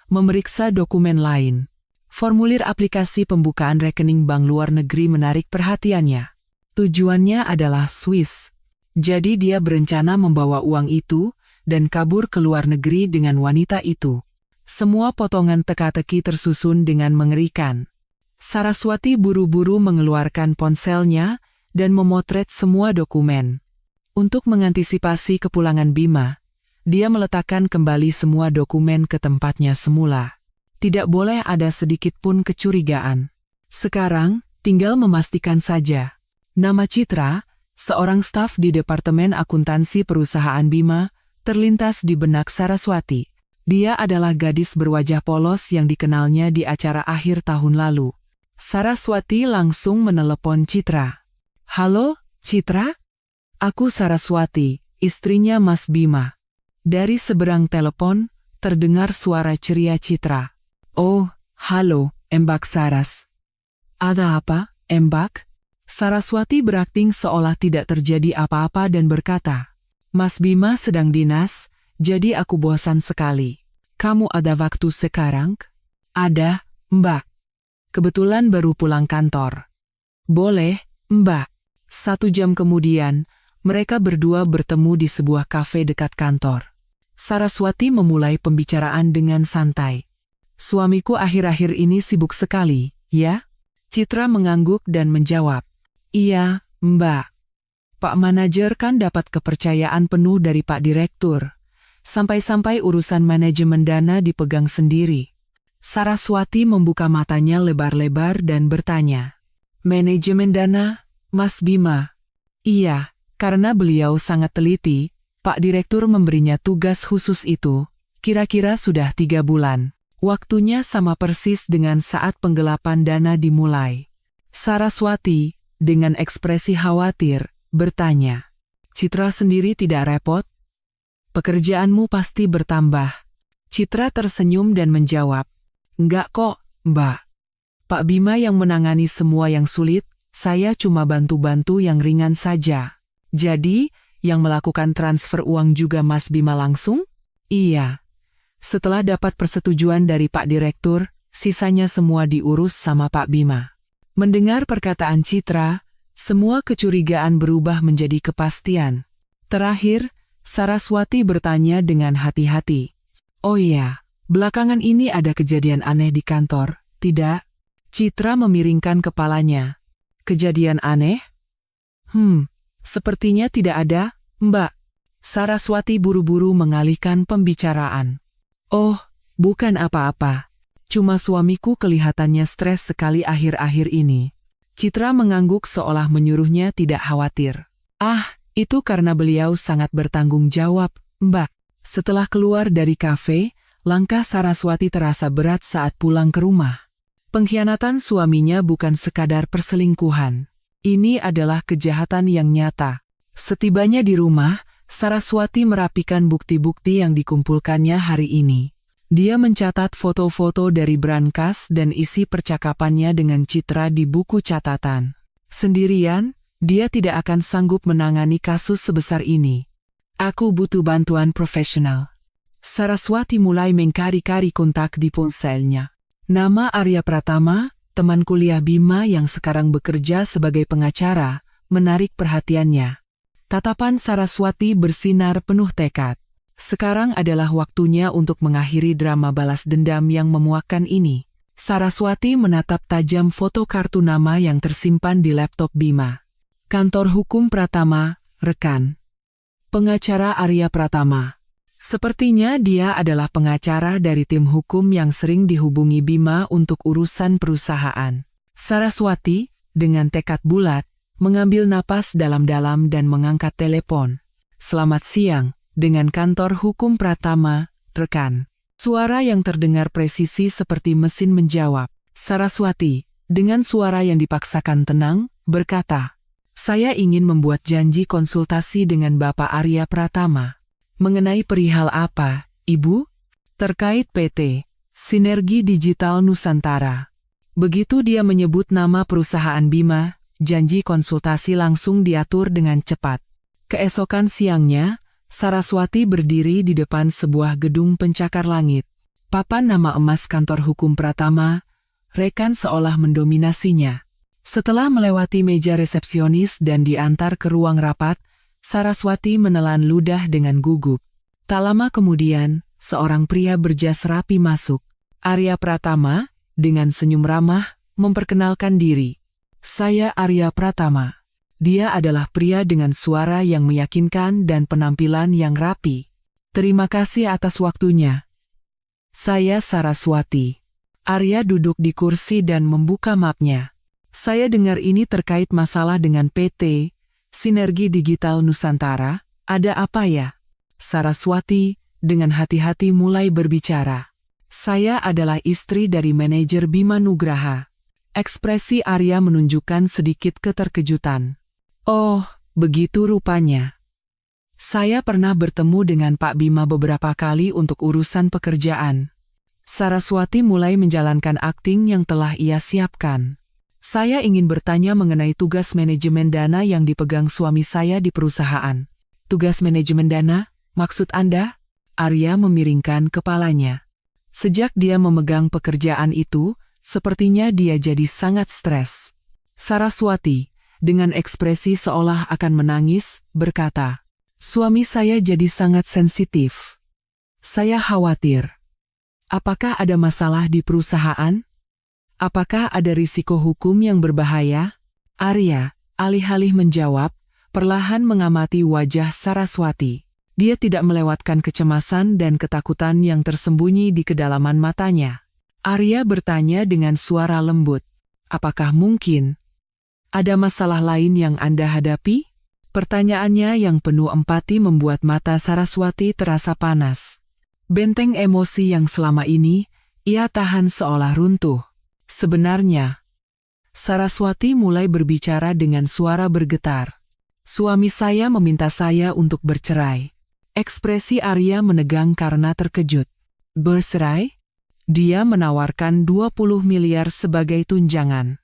memeriksa dokumen lain. Formulir aplikasi pembukaan rekening bank luar negeri menarik perhatiannya. Tujuannya adalah Swiss. Jadi dia berencana membawa uang itu dan kabur ke luar negeri dengan wanita itu. Semua potongan teka-teki tersusun dengan mengerikan. Saraswati buru-buru mengeluarkan ponselnya dan memotret semua dokumen. Untuk mengantisipasi kepulangan Bima, dia meletakkan kembali semua dokumen ke tempatnya semula. Tidak boleh ada sedikit pun kecurigaan. Sekarang, tinggal memastikan saja. Nama Citra, seorang staf di Departemen Akuntansi Perusahaan Bima, terlintas di benak Saraswati. Dia adalah gadis berwajah polos yang dikenalnya di acara akhir tahun lalu. Saraswati langsung menelepon Citra. "Halo, Citra? Aku Saraswati, istrinya Mas Bima." Dari seberang telepon, terdengar suara ceria Citra. "Oh, halo, Mbak Saras. Ada apa, Mbak?" Saraswati berakting seolah tidak terjadi apa-apa dan berkata, "Mas Bima sedang dinas, jadi aku bosan sekali. Kamu ada waktu sekarang?" "Ada, Mbak. Kebetulan baru pulang kantor." "Boleh, Mbak." 1 jam kemudian, mereka berdua bertemu di sebuah kafe dekat kantor. Saraswati memulai pembicaraan dengan santai. "Suamiku akhir-akhir ini sibuk sekali, ya?" Citra mengangguk dan menjawab, "Iya, Mbak. Pak Manajer kan dapat kepercayaan penuh dari Pak Direktur. Sampai-sampai urusan manajemen dana dipegang sendiri." Saraswati membuka matanya lebar-lebar dan bertanya, "Manajemen dana, Mas Bima?" "Iya, karena beliau sangat teliti. Pak Direktur memberinya tugas khusus itu, kira-kira sudah 3 bulan. Waktunya sama persis dengan saat penggelapan dana dimulai." Saraswati, dengan ekspresi khawatir, bertanya, "Citra sendiri tidak repot? Pekerjaanmu pasti bertambah." Citra tersenyum dan menjawab, "Enggak kok, Mbak. Pak Bima yang menangani semua yang sulit, saya cuma bantu-bantu yang ringan saja." "Jadi, yang melakukan transfer uang juga Mas Bima langsung?" "Iya. Setelah dapat persetujuan dari Pak Direktur, sisanya semua diurus sama Pak Bima." Mendengar perkataan Citra, semua kecurigaan berubah menjadi kepastian. Terakhir, Saraswati bertanya dengan hati-hati, "Oh iya, belakangan ini ada kejadian aneh di kantor, tidak?" Citra memiringkan kepalanya. "Kejadian aneh? Sepertinya tidak ada, Mbak." Saraswati buru-buru mengalihkan pembicaraan. "Oh, bukan apa-apa. Cuma suamiku kelihatannya stres sekali akhir-akhir ini." Citra mengangguk seolah menyuruhnya tidak khawatir. "Ah, itu karena beliau sangat bertanggung jawab, Mbak." Setelah keluar dari kafe, langkah Saraswati terasa berat saat pulang ke rumah. Pengkhianatan suaminya bukan sekadar perselingkuhan. Ini adalah kejahatan yang nyata. Setibanya di rumah, Saraswati merapikan bukti-bukti yang dikumpulkannya hari ini. Dia mencatat foto-foto dari brankas dan isi percakapannya dengan Citra di buku catatan. Sendirian, dia tidak akan sanggup menangani kasus sebesar ini. "Aku butuh bantuan profesional." Saraswati mulai mengkari-kari kontak di ponselnya. Nama Arya Pratama, teman kuliah Bima yang sekarang bekerja sebagai pengacara, menarik perhatiannya. Tatapan Saraswati bersinar penuh tekad. Sekarang adalah waktunya untuk mengakhiri drama balas dendam yang memuakkan ini. Saraswati menatap tajam foto kartu nama yang tersimpan di laptop Bima. Kantor Hukum Pratama, rekan. Pengacara Arya Pratama. Sepertinya dia adalah pengacara dari tim hukum yang sering dihubungi Bima untuk urusan perusahaan. Saraswati, dengan tekad bulat, mengambil napas dalam-dalam dan mengangkat telepon. Selamat siang, dengan kantor hukum Pratama, rekan. Suara yang terdengar presisi seperti mesin menjawab. Saraswati, dengan suara yang dipaksakan tenang, berkata, saya ingin membuat janji konsultasi dengan Bapak Arya Pratama. Mengenai perihal apa, Ibu? Terkait PT, Sinergi Digital Nusantara. Begitu dia menyebut nama perusahaan Bima, janji konsultasi langsung diatur dengan cepat. Keesokan siangnya, Saraswati berdiri di depan sebuah gedung pencakar langit. Papan nama emas kantor hukum Pratama, rekan seolah mendominasinya. Setelah melewati meja resepsionis dan diantar ke ruang rapat, Saraswati menelan ludah dengan gugup. Tak lama kemudian, seorang pria berjas rapi masuk. Arya Pratama, dengan senyum ramah, memperkenalkan diri. Saya Arya Pratama. Dia adalah pria dengan suara yang meyakinkan dan penampilan yang rapi. Terima kasih atas waktunya. Saya Saraswati. Arya duduk di kursi dan membuka mapnya. Saya dengar ini terkait masalah dengan PT, Sinergi Digital Nusantara, ada apa ya? Saraswati, dengan hati-hati mulai berbicara. Saya adalah istri dari manajer Bima Nugraha. Ekspresi Arya menunjukkan sedikit keterkejutan. Oh, begitu rupanya. Saya pernah bertemu dengan Pak Bima beberapa kali untuk urusan pekerjaan. Saraswati mulai menjalankan akting yang telah ia siapkan. Saya ingin bertanya mengenai tugas manajemen dana yang dipegang suami saya di perusahaan. Tugas manajemen dana, maksud Anda? Arya memiringkan kepalanya. Sejak dia memegang pekerjaan itu, sepertinya dia jadi sangat stres. Saraswati, dengan ekspresi seolah akan menangis, berkata, suami saya jadi sangat sensitif. Saya khawatir. Apakah ada masalah di perusahaan? Apakah ada risiko hukum yang berbahaya? Arya, alih-alih menjawab, perlahan mengamati wajah Saraswati. Dia tidak melewatkan kecemasan dan ketakutan yang tersembunyi di kedalaman matanya. Arya bertanya dengan suara lembut, apakah mungkin ada masalah lain yang Anda hadapi? Pertanyaannya yang penuh empati membuat mata Saraswati terasa panas. Benteng emosi yang selama ini ia tahan seolah runtuh. Sebenarnya, Saraswati mulai berbicara dengan suara bergetar. Suami saya meminta saya untuk bercerai. Ekspresi Arya menegang karena terkejut. Bercerai? Dia menawarkan 20 miliar sebagai tunjangan.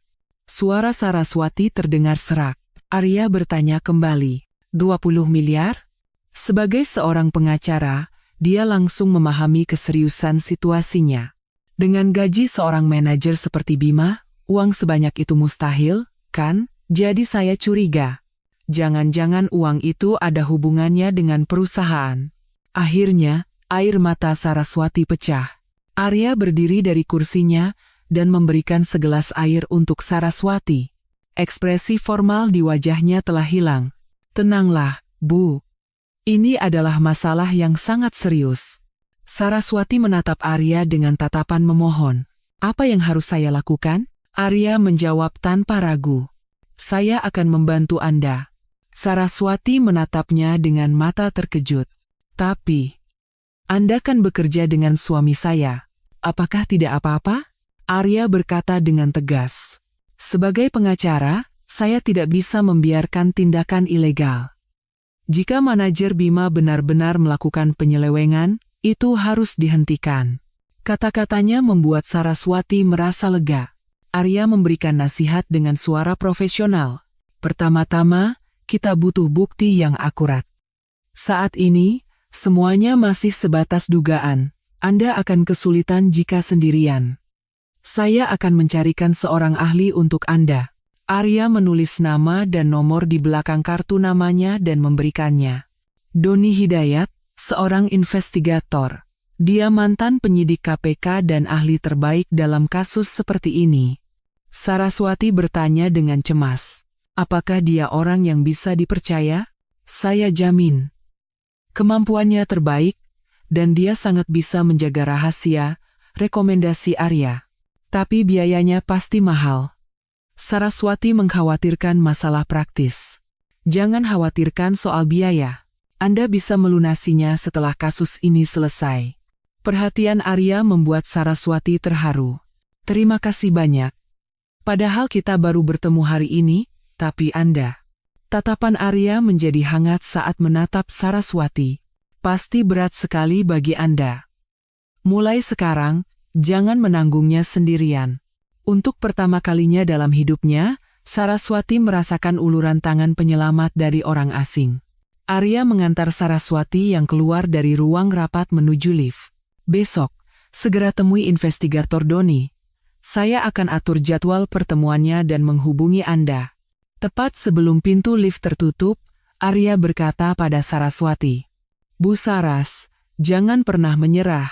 Suara Saraswati terdengar serak. Arya bertanya kembali, 20 miliar? Sebagai seorang pengacara, dia langsung memahami keseriusan situasinya. Dengan gaji seorang manajer seperti Bima, uang sebanyak itu mustahil, kan? Jadi saya curiga. Jangan-jangan uang itu ada hubungannya dengan perusahaan. Akhirnya, air mata Saraswati pecah. Arya berdiri dari kursinya dan memberikan segelas air untuk Saraswati. Ekspresi formal di wajahnya telah hilang. Tenanglah, Bu. Ini adalah masalah yang sangat serius. Saraswati menatap Arya dengan tatapan memohon. Apa yang harus saya lakukan? Arya menjawab tanpa ragu. Saya akan membantu Anda. Saraswati menatapnya dengan mata terkejut. Tapi, Anda kan bekerja dengan suami saya. Apakah tidak apa-apa? Arya berkata dengan tegas. Sebagai pengacara, saya tidak bisa membiarkan tindakan ilegal. Jika manajer Bima benar-benar melakukan penyelewengan, itu harus dihentikan. Kata-katanya membuat Saraswati merasa lega. Arya memberikan nasihat dengan suara profesional. Pertama-tama, kita butuh bukti yang akurat. Saat ini, semuanya masih sebatas dugaan. Anda akan kesulitan jika sendirian. Saya akan mencarikan seorang ahli untuk Anda. Arya menulis nama dan nomor di belakang kartu namanya dan memberikannya. Doni Hidayat, seorang investigator. Dia mantan penyidik KPK dan ahli terbaik dalam kasus seperti ini. Saraswati bertanya dengan cemas. Apakah dia orang yang bisa dipercaya? Saya jamin. Kemampuannya terbaik, dan dia sangat bisa menjaga rahasia, rekomendasi Arya. Tapi biayanya pasti mahal. Saraswati mengkhawatirkan masalah praktis. Jangan khawatirkan soal biaya. Anda bisa melunasinya setelah kasus ini selesai. Perhatian Arya membuat Saraswati terharu. Terima kasih banyak. Padahal kita baru bertemu hari ini, tapi Anda. Tatapan Arya menjadi hangat saat menatap Saraswati. Pasti berat sekali bagi Anda. Mulai sekarang, jangan menanggungnya sendirian. Untuk pertama kalinya dalam hidupnya, Saraswati merasakan uluran tangan penyelamat dari orang asing. Arya mengantar Saraswati yang keluar dari ruang rapat menuju lift. Besok, segera temui investigator Doni. Saya akan atur jadwal pertemuannya dan menghubungi Anda. Tepat sebelum pintu lift tertutup, Arya berkata pada Saraswati, Bu Saras, jangan pernah menyerah.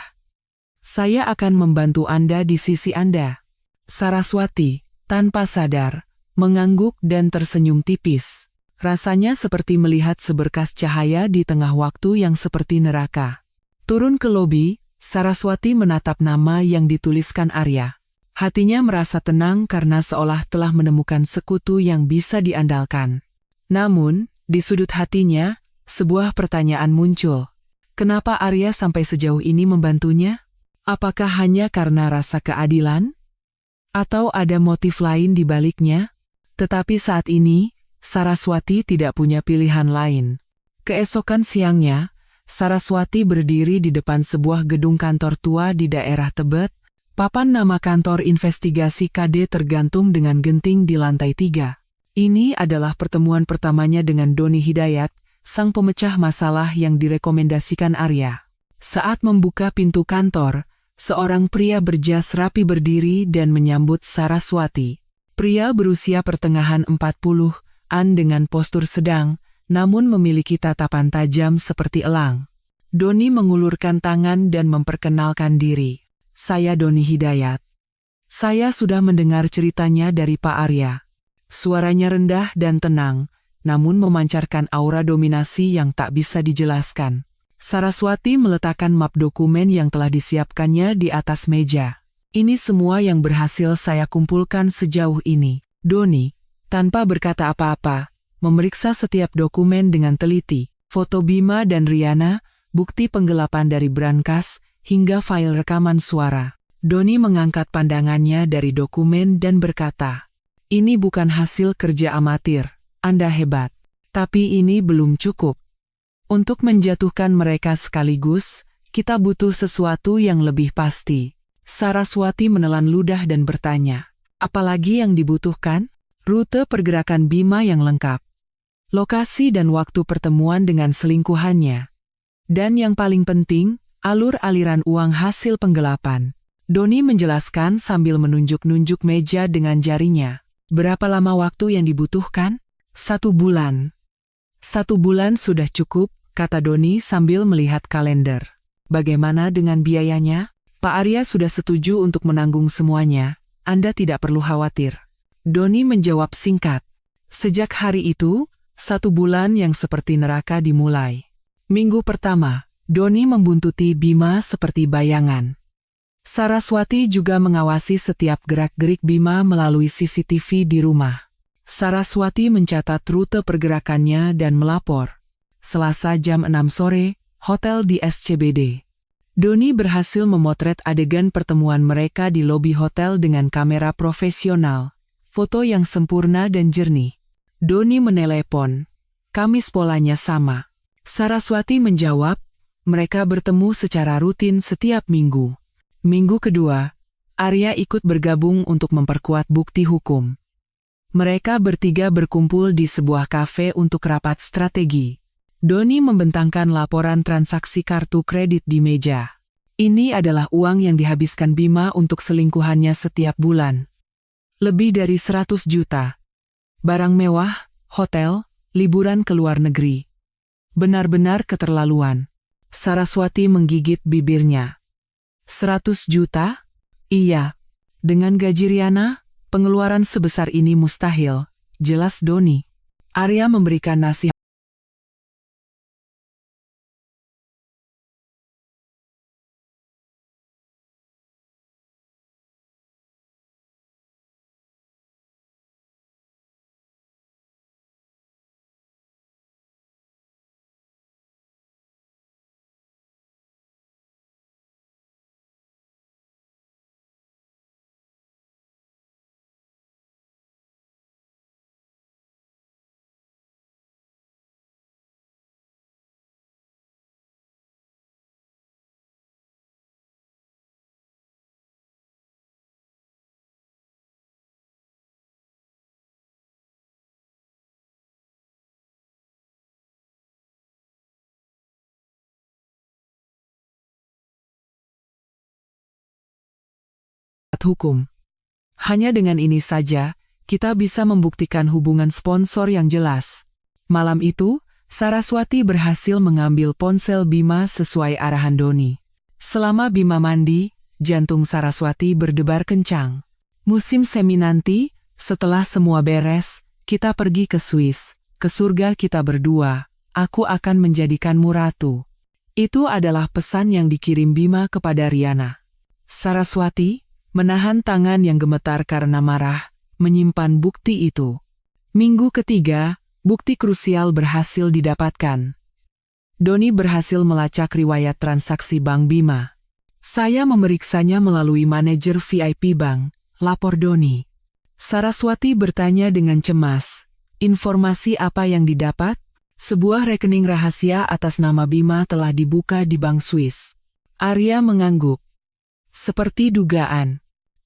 Saya akan membantu Anda di sisi Anda. Saraswati, tanpa sadar, mengangguk dan tersenyum tipis. Rasanya seperti melihat seberkas cahaya di tengah waktu yang seperti neraka. Turun ke lobi, Saraswati menatap nama yang dituliskan Arya. Hatinya merasa tenang karena seolah telah menemukan sekutu yang bisa diandalkan. Namun, di sudut hatinya, sebuah pertanyaan muncul. Kenapa Arya sampai sejauh ini membantunya? Apakah hanya karena rasa keadilan? Atau ada motif lain di baliknya? Tetapi saat ini, Saraswati tidak punya pilihan lain. Keesokan siangnya, Saraswati berdiri di depan sebuah gedung kantor tua di daerah Tebet. Papan nama kantor investigasi KD tergantung dengan genting di lantai 3. Ini adalah pertemuan pertamanya dengan Doni Hidayat, sang pemecah masalah yang direkomendasikan Arya. Saat membuka pintu kantor, seorang pria berjas rapi berdiri dan menyambut Saraswati. Pria berusia pertengahan 40-an dengan postur sedang, namun memiliki tatapan tajam seperti elang. Doni mengulurkan tangan dan memperkenalkan diri. Saya Doni Hidayat. Saya sudah mendengar ceritanya dari Pak Arya. Suaranya rendah dan tenang, namun memancarkan aura dominasi yang tak bisa dijelaskan. Saraswati meletakkan map dokumen yang telah disiapkannya di atas meja. Ini semua yang berhasil saya kumpulkan sejauh ini. Doni, tanpa berkata apa-apa, memeriksa setiap dokumen dengan teliti. Foto Bima dan Riana, bukti penggelapan dari brankas, hingga file rekaman suara. Doni mengangkat pandangannya dari dokumen dan berkata, ini bukan hasil kerja amatir, Anda hebat. Tapi ini belum cukup. Untuk menjatuhkan mereka sekaligus, kita butuh sesuatu yang lebih pasti. Saraswati menelan ludah dan bertanya, apalagi yang dibutuhkan? Rute pergerakan Bima yang lengkap. Lokasi dan waktu pertemuan dengan selingkuhannya. Dan yang paling penting, alur aliran uang hasil penggelapan. Doni menjelaskan sambil menunjuk-nunjuk meja dengan jarinya. Berapa lama waktu yang dibutuhkan? 1 bulan. 1 bulan sudah cukup, kata Doni sambil melihat kalender. Bagaimana dengan biayanya? Pak Arya sudah setuju untuk menanggung semuanya, Anda tidak perlu khawatir. Doni menjawab singkat. Sejak hari itu, 1 bulan yang seperti neraka dimulai. Minggu pertama, Doni membuntuti Bima seperti bayangan. Saraswati juga mengawasi setiap gerak-gerik Bima melalui CCTV di rumah. Saraswati mencatat rute pergerakannya dan melapor. Selasa jam 6 sore, hotel di SCBD. Doni berhasil memotret adegan pertemuan mereka di lobi hotel dengan kamera profesional. Foto yang sempurna dan jernih. Doni menelepon. Kamis polanya sama. Saraswati menjawab, mereka bertemu secara rutin setiap minggu. Minggu kedua, Arya ikut bergabung untuk memperkuat bukti hukum. Mereka bertiga berkumpul di sebuah kafe untuk rapat strategi. Doni membentangkan laporan transaksi kartu kredit di meja. Ini adalah uang yang dihabiskan Bima untuk selingkuhannya setiap bulan. Lebih dari 100 juta. Barang mewah, hotel, liburan ke luar negeri. Benar-benar keterlaluan. Saraswati menggigit bibirnya. 100 juta? Iya. Dengan gaji Riana, pengeluaran sebesar ini mustahil. Jelas Doni. Arya memberikan nasihat. Hukum. Hanya dengan ini saja, kita bisa membuktikan hubungan sponsor yang jelas. Malam itu, Saraswati berhasil mengambil ponsel Bima sesuai arahan Doni. Selama Bima mandi, jantung Saraswati berdebar kencang. Musim semi nanti, setelah semua beres, kita pergi ke Swiss, ke surga kita berdua. Aku akan menjadikanmu ratu. Itu adalah pesan yang dikirim Bima kepada Riana. Saraswati menahan tangan yang gemetar karena marah, menyimpan bukti itu. Minggu ketiga, bukti krusial berhasil didapatkan. Doni berhasil melacak riwayat transaksi Bank Bima. Saya memeriksanya melalui manajer VIP Bank, lapor Doni. Saraswati bertanya dengan cemas. Informasi apa yang didapat? Sebuah rekening rahasia atas nama Bima telah dibuka di Bank Swiss. Arya mengangguk. Seperti dugaan.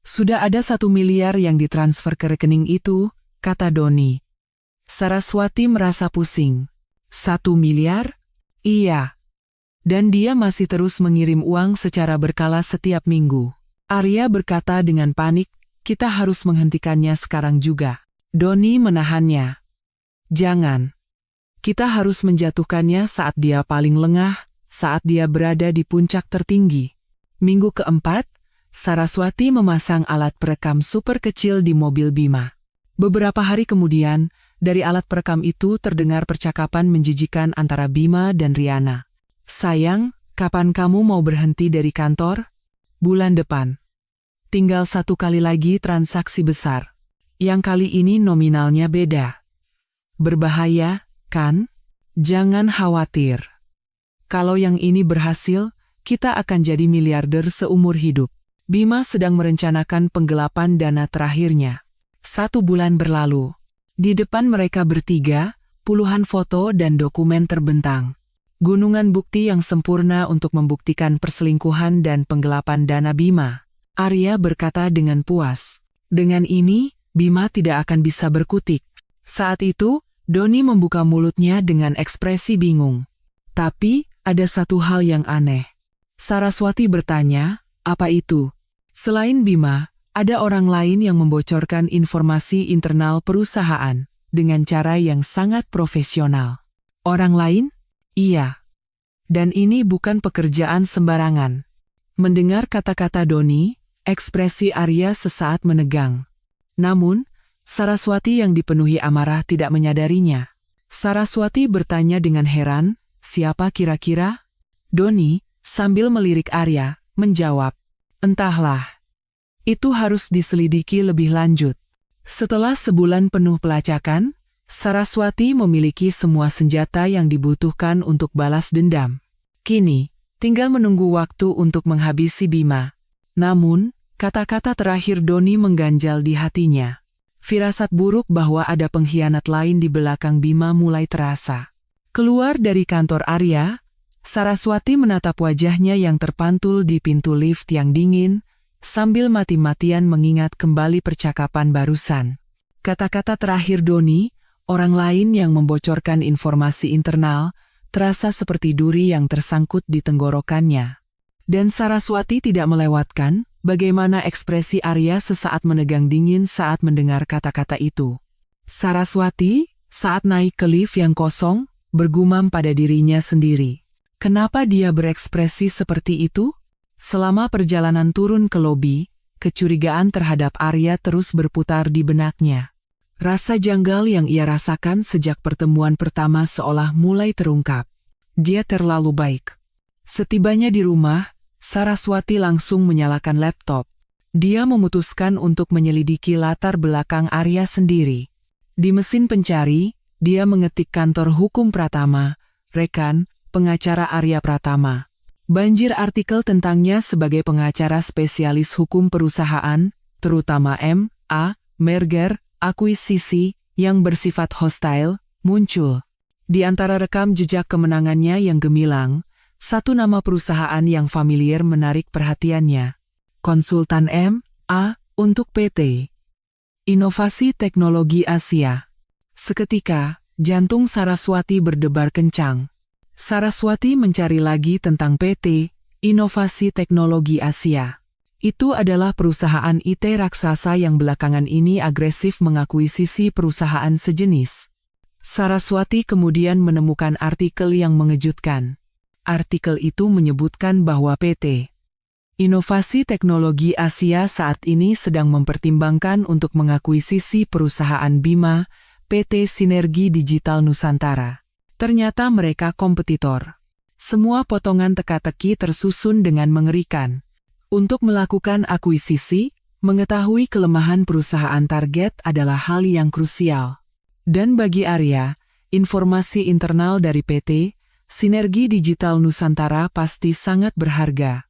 Sudah ada 1 miliar yang ditransfer ke rekening itu, kata Doni. Saraswati merasa pusing. 1 miliar? Iya. Dan dia masih terus mengirim uang secara berkala setiap minggu. Arya berkata dengan panik, kita harus menghentikannya sekarang juga. Doni menahannya. Jangan. Kita harus menjatuhkannya saat dia paling lengah, saat dia berada di puncak tertinggi. Minggu keempat, Saraswati memasang alat perekam super kecil di mobil Bima. Beberapa hari kemudian, dari alat perekam itu terdengar percakapan menjijikan antara Bima dan Riana. Sayang, kapan kamu mau berhenti dari kantor? Bulan depan. Tinggal 1 kali lagi transaksi besar. Yang kali ini nominalnya beda. Berbahaya, kan? Jangan khawatir. Kalau yang ini berhasil, kita akan jadi miliarder seumur hidup. Bima sedang merencanakan penggelapan dana terakhirnya. 1 bulan berlalu. Di depan mereka bertiga, puluhan foto dan dokumen terbentang. Gunungan bukti yang sempurna untuk membuktikan perselingkuhan dan penggelapan dana Bima. Arya berkata dengan puas. Dengan ini, Bima tidak akan bisa berkutik. Saat itu, Doni membuka mulutnya dengan ekspresi bingung. Tapi, ada satu hal yang aneh. Saraswati bertanya, apa itu? Selain Bima, ada orang lain yang membocorkan informasi internal perusahaan dengan cara yang sangat profesional. Orang lain? Iya. Dan ini bukan pekerjaan sembarangan. Mendengar kata-kata Doni, ekspresi Arya sesaat menegang. Namun, Saraswati yang dipenuhi amarah tidak menyadarinya. Saraswati bertanya dengan heran, siapa kira-kira? Doni, sambil melirik Arya, menjawab, entahlah. Itu harus diselidiki lebih lanjut. Setelah sebulan penuh pelacakan, Saraswati memiliki semua senjata yang dibutuhkan untuk balas dendam. Kini, tinggal menunggu waktu untuk menghabisi Bima. Namun, kata-kata terakhir Doni mengganjal di hatinya. Firasat buruk bahwa ada pengkhianat lain di belakang Bima mulai terasa. Keluar dari kantor Arya, Saraswati menatap wajahnya yang terpantul di pintu lift yang dingin, sambil mati-matian mengingat kembali percakapan barusan. Kata-kata terakhir Doni, orang lain yang membocorkan informasi internal, terasa seperti duri yang tersangkut di tenggorokannya. Dan Saraswati tidak melewatkan bagaimana ekspresi Arya sesaat menegang dingin saat mendengar kata-kata itu. Saraswati, saat naik ke lift yang kosong, bergumam pada dirinya sendiri. Kenapa dia berekspresi seperti itu? Selama perjalanan turun ke lobi, kecurigaan terhadap Arya terus berputar di benaknya. Rasa janggal yang ia rasakan sejak pertemuan pertama seolah mulai terungkap. Dia terlalu baik. Setibanya di rumah, Saraswati langsung menyalakan laptop. Dia memutuskan untuk menyelidiki latar belakang Arya sendiri. Di mesin pencari, dia mengetik kantor hukum Pratama, rekan, pengacara Arya Pratama. Banjir artikel tentangnya sebagai pengacara spesialis hukum perusahaan, terutama M.A. merger, akuisisi, yang bersifat hostile, muncul. Di antara rekam jejak kemenangannya yang gemilang, satu nama perusahaan yang familiar menarik perhatiannya. Konsultan M.A. untuk PT Inovasi Teknologi Asia. Seketika, jantung Saraswati berdebar kencang. Saraswati mencari lagi tentang PT Inovasi Teknologi Asia. Itu adalah perusahaan IT raksasa yang belakangan ini agresif mengakuisisi perusahaan sejenis. Saraswati kemudian menemukan artikel yang mengejutkan. Artikel itu menyebutkan bahwa PT Inovasi Teknologi Asia saat ini sedang mempertimbangkan untuk mengakuisisi perusahaan Bima, PT Sinergi Digital Nusantara. Ternyata mereka kompetitor. Semua potongan teka-teki tersusun dengan mengerikan. Untuk melakukan akuisisi, mengetahui kelemahan perusahaan target adalah hal yang krusial. Dan bagi Arya, informasi internal dari PT Sinergi Digital Nusantara pasti sangat berharga.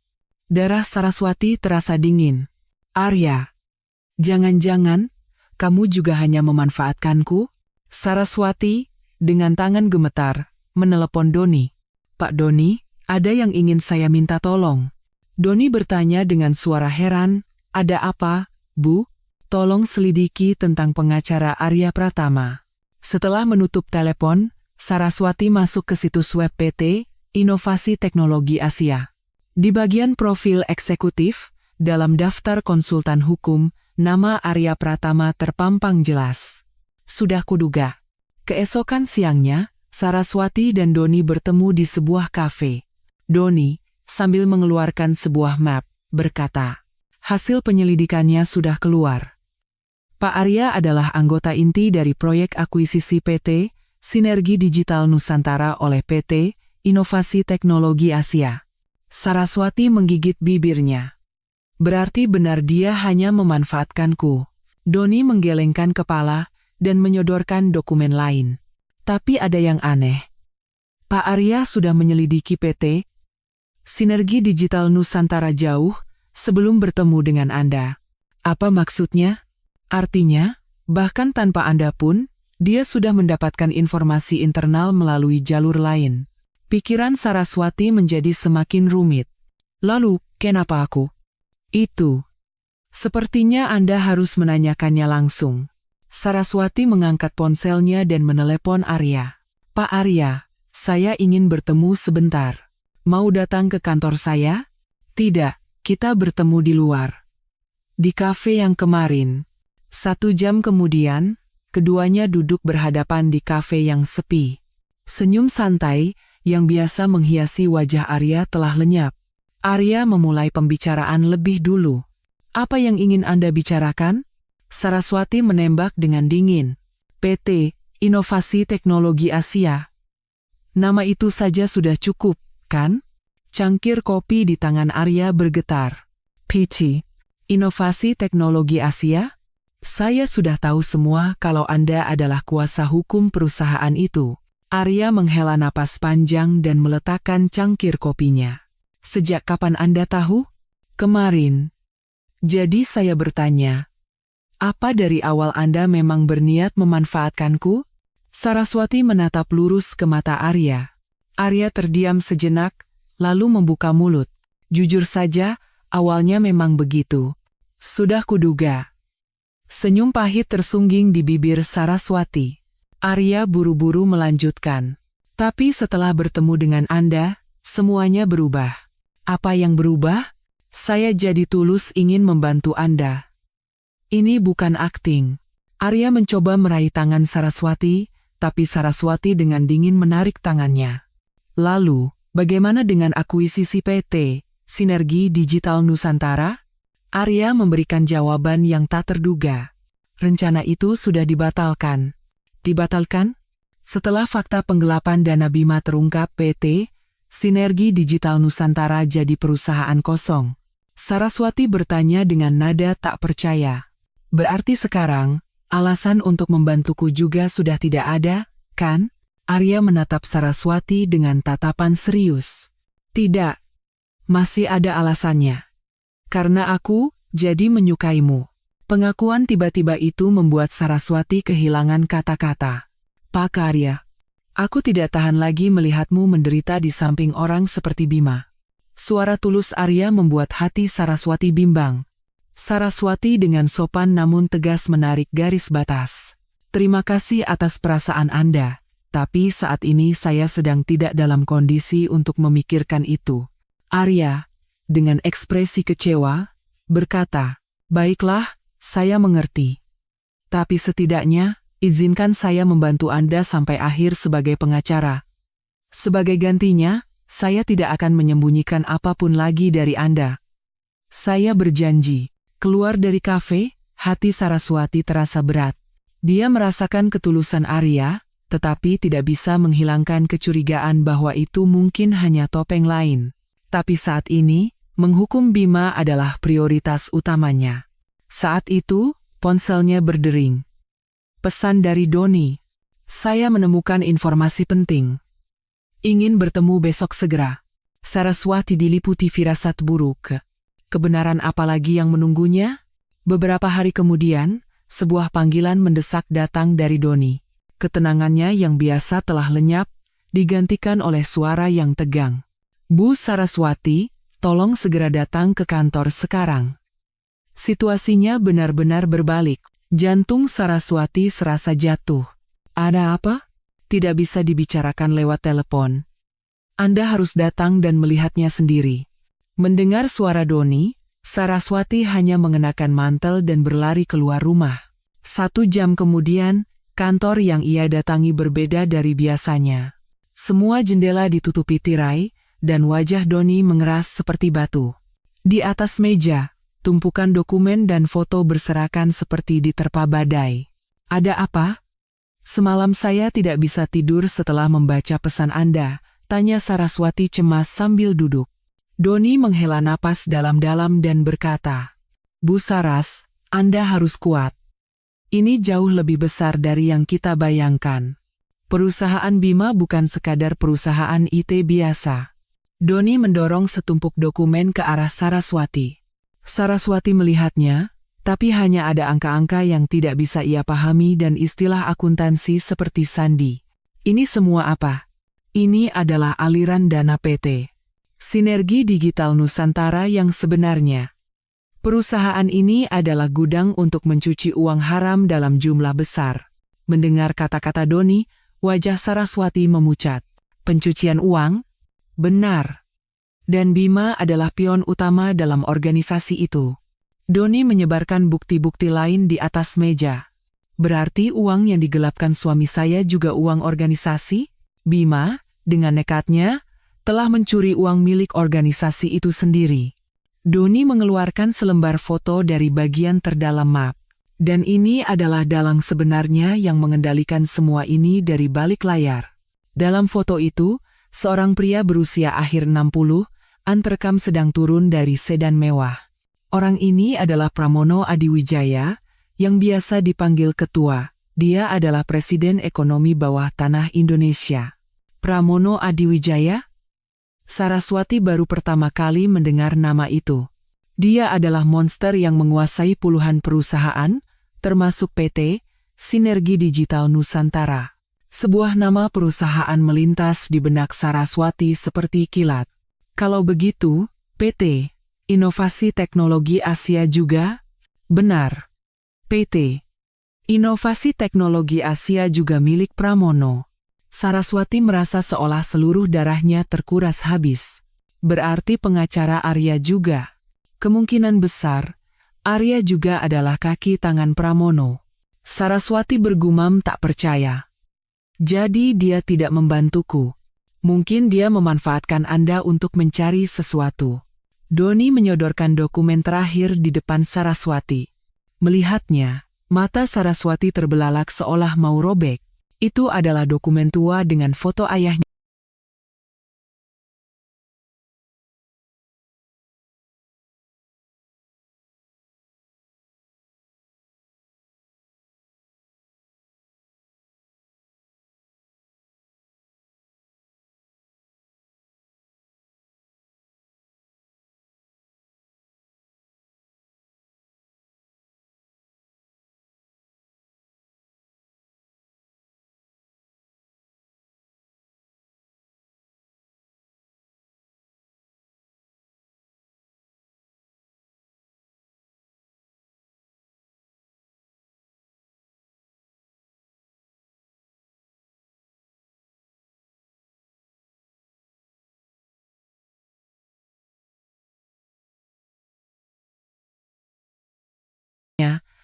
Darah Saraswati terasa dingin. Arya, jangan-jangan kamu juga hanya memanfaatkanku? Saraswati, dengan tangan gemetar, menelepon Doni. Pak Doni, ada yang ingin saya minta tolong. Doni bertanya dengan suara heran, ada apa, Bu? Tolong selidiki tentang pengacara Arya Pratama. Setelah menutup telepon, Saraswati masuk ke situs web PT Inovasi Teknologi Asia. Di bagian profil eksekutif, dalam daftar konsultan hukum, nama Arya Pratama terpampang jelas. Sudah kuduga. Keesokan siangnya, Saraswati dan Doni bertemu di sebuah kafe. Doni, sambil mengeluarkan sebuah map, berkata, hasil penyelidikannya sudah keluar. Pak Arya adalah anggota inti dari proyek akuisisi PT Sinergi Digital Nusantara oleh PT Inovasi Teknologi Asia. Saraswati menggigit bibirnya. Berarti benar dia hanya memanfaatkanku. Doni menggelengkan kepala dan menyodorkan dokumen lain. Tapi ada yang aneh. Pak Arya sudah menyelidiki PT Sinergi Digital Nusantara jauh sebelum bertemu dengan Anda. Apa maksudnya? Artinya, bahkan tanpa Anda pun, dia sudah mendapatkan informasi internal melalui jalur lain. Pikiran Saraswati menjadi semakin rumit. Lalu, kenapa aku? Itu. Sepertinya Anda harus menanyakannya langsung. Saraswati mengangkat ponselnya dan menelepon Arya. Pak Arya, saya ingin bertemu sebentar. Mau datang ke kantor saya? Tidak, kita bertemu di luar. Di kafe yang kemarin. 1 jam kemudian, keduanya duduk berhadapan di kafe yang sepi. Senyum santai yang biasa menghiasi wajah Arya telah lenyap. Arya memulai pembicaraan lebih dulu. Apa yang ingin Anda bicarakan? Saraswati menembak dengan dingin. PT Inovasi Teknologi Asia. Nama itu saja sudah cukup, kan? Cangkir kopi di tangan Arya bergetar. PT Inovasi Teknologi Asia? Saya sudah tahu semua kalau Anda adalah kuasa hukum perusahaan itu. Arya menghela napas panjang dan meletakkan cangkir kopinya. Sejak kapan Anda tahu? Kemarin. Jadi saya bertanya, apa dari awal Anda memang berniat memanfaatkanku? Saraswati menatap lurus ke mata Arya. Arya terdiam sejenak, lalu membuka mulut. Jujur saja, awalnya memang begitu. Sudah kuduga. Senyum pahit tersungging di bibir Saraswati. Arya buru-buru melanjutkan. Tapi setelah bertemu dengan Anda, semuanya berubah. Apa yang berubah? Saya jadi tulus ingin membantu Anda. Ini bukan akting. Arya mencoba meraih tangan Saraswati, tapi Saraswati dengan dingin menarik tangannya. Lalu, Bagaimana dengan akuisisi PT, Sinergi Digital Nusantara? Arya memberikan jawaban yang tak terduga. Rencana itu sudah dibatalkan. Dibatalkan? Setelah fakta penggelapan dana Bima terungkap, PT, Sinergi Digital Nusantara jadi perusahaan kosong. Saraswati bertanya dengan nada tak percaya. Berarti sekarang, alasan untuk membantuku juga sudah tidak ada, kan? Arya menatap Saraswati dengan tatapan serius. Tidak. Masih ada alasannya. Karena aku jadi menyukaimu. Pengakuan tiba-tiba itu membuat Saraswati kehilangan kata-kata. Pak Arya, aku tidak tahan lagi melihatmu menderita di samping orang seperti Bima. Suara tulus Arya membuat hati Saraswati bimbang. Saraswati dengan sopan namun tegas menarik garis batas. Terima kasih atas perasaan Anda. Tapi saat ini saya sedang tidak dalam kondisi untuk memikirkan itu. Arya, dengan ekspresi kecewa, berkata, baiklah, saya mengerti. Tapi setidaknya, izinkan saya membantu Anda sampai akhir sebagai pengacara. Sebagai gantinya, saya tidak akan menyembunyikan apapun lagi dari Anda. Saya berjanji. Keluar dari kafe, hati Saraswati terasa berat. Dia merasakan ketulusan Arya, tetapi tidak bisa menghilangkan kecurigaan bahwa itu mungkin hanya topeng lain. Tapi saat ini, menghukum Bima adalah prioritas utamanya. Saat itu, ponselnya berdering. Pesan dari Doni. Saya menemukan informasi penting. Ingin bertemu besok segera. Saraswati diliputi firasat buruk. Kebenaran apa lagi yang menunggunya? Beberapa hari kemudian, sebuah panggilan mendesak datang dari Doni. Ketenangannya yang biasa telah lenyap, digantikan oleh suara yang tegang. Bu Saraswati, tolong segera datang ke kantor sekarang. Situasinya benar-benar berbalik. Jantung Saraswati serasa jatuh. Ada apa? Tidak bisa dibicarakan lewat telepon. Anda harus datang dan melihatnya sendiri. Mendengar suara Doni, Saraswati hanya mengenakan mantel dan berlari keluar rumah. 1 jam kemudian, kantor yang ia datangi berbeda dari biasanya. Semua jendela ditutupi tirai, dan wajah Doni mengeras seperti batu. Di atas meja, tumpukan dokumen dan foto berserakan seperti diterpa badai. Ada apa? Semalam saya tidak bisa tidur setelah membaca pesan Anda, tanya Saraswati cemas sambil duduk. Doni menghela napas dalam-dalam dan berkata, Bu Saras, Anda harus kuat. Ini jauh lebih besar dari yang kita bayangkan. Perusahaan Bima bukan sekadar perusahaan IT biasa. Doni mendorong setumpuk dokumen ke arah Saraswati. Saraswati melihatnya, tapi hanya ada angka-angka yang tidak bisa ia pahami dan istilah akuntansi seperti sandi. Ini semua apa? Ini adalah aliran dana PT Sinergi Digital Nusantara yang sebenarnya. Perusahaan ini adalah gudang untuk mencuci uang haram dalam jumlah besar. Mendengar kata-kata Doni, wajah Saraswati memucat. Pencucian uang? Benar. Dan Bima adalah pion utama dalam organisasi itu. Doni menyebarkan bukti-bukti lain di atas meja. Berarti uang yang digelapkan suami saya juga uang organisasi? Bima, dengan nekatnya, telah mencuri uang milik organisasi itu sendiri. Doni mengeluarkan selembar foto dari bagian terdalam map. Dan ini adalah dalang sebenarnya yang mengendalikan semua ini dari balik layar. Dalam foto itu, seorang pria berusia akhir 60-an terekam sedang turun dari sedan mewah. Orang ini adalah Pramono Adiwijaya, yang biasa dipanggil Ketua. Dia adalah Presiden Ekonomi Bawah Tanah Indonesia. Pramono Adiwijaya? Saraswati baru pertama kali mendengar nama itu. Dia adalah monster yang menguasai puluhan perusahaan, termasuk PT Sinergi Digital Nusantara. Sebuah nama perusahaan melintas di benak Saraswati seperti kilat. Kalau begitu, PT Inovasi Teknologi Asia juga? Benar. PT Inovasi Teknologi Asia juga milik Pramono. Saraswati merasa seolah seluruh darahnya terkuras habis. Berarti pengacara Arya juga. Kemungkinan besar, Arya juga adalah kaki tangan Pramono. Saraswati bergumam tak percaya. Jadi dia tidak membantuku. Mungkin dia memanfaatkan Anda untuk mencari sesuatu. Doni menyodorkan dokumen terakhir di depan Saraswati. Melihatnya, mata Saraswati terbelalak seolah mau robek. Itu adalah dokumen tua dengan foto ayahnya.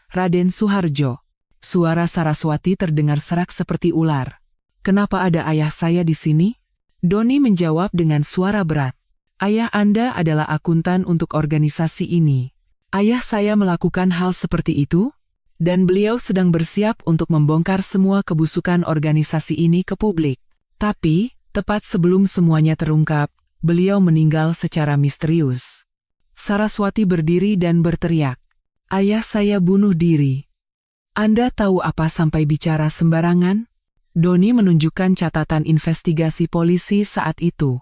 Raden Suharjo. Suara Saraswati terdengar serak seperti ular. Kenapa ada ayah saya di sini? Doni menjawab dengan suara berat. Ayah Anda adalah akuntan untuk organisasi ini. Ayah saya melakukan hal seperti itu, dan beliau sedang bersiap untuk membongkar semua kebusukan organisasi ini ke publik. Tapi, tepat sebelum semuanya terungkap, beliau meninggal secara misterius. Saraswati berdiri dan berteriak. Ayah saya bunuh diri. Anda tahu apa sampai bicara sembarangan? Doni menunjukkan catatan investigasi polisi saat itu.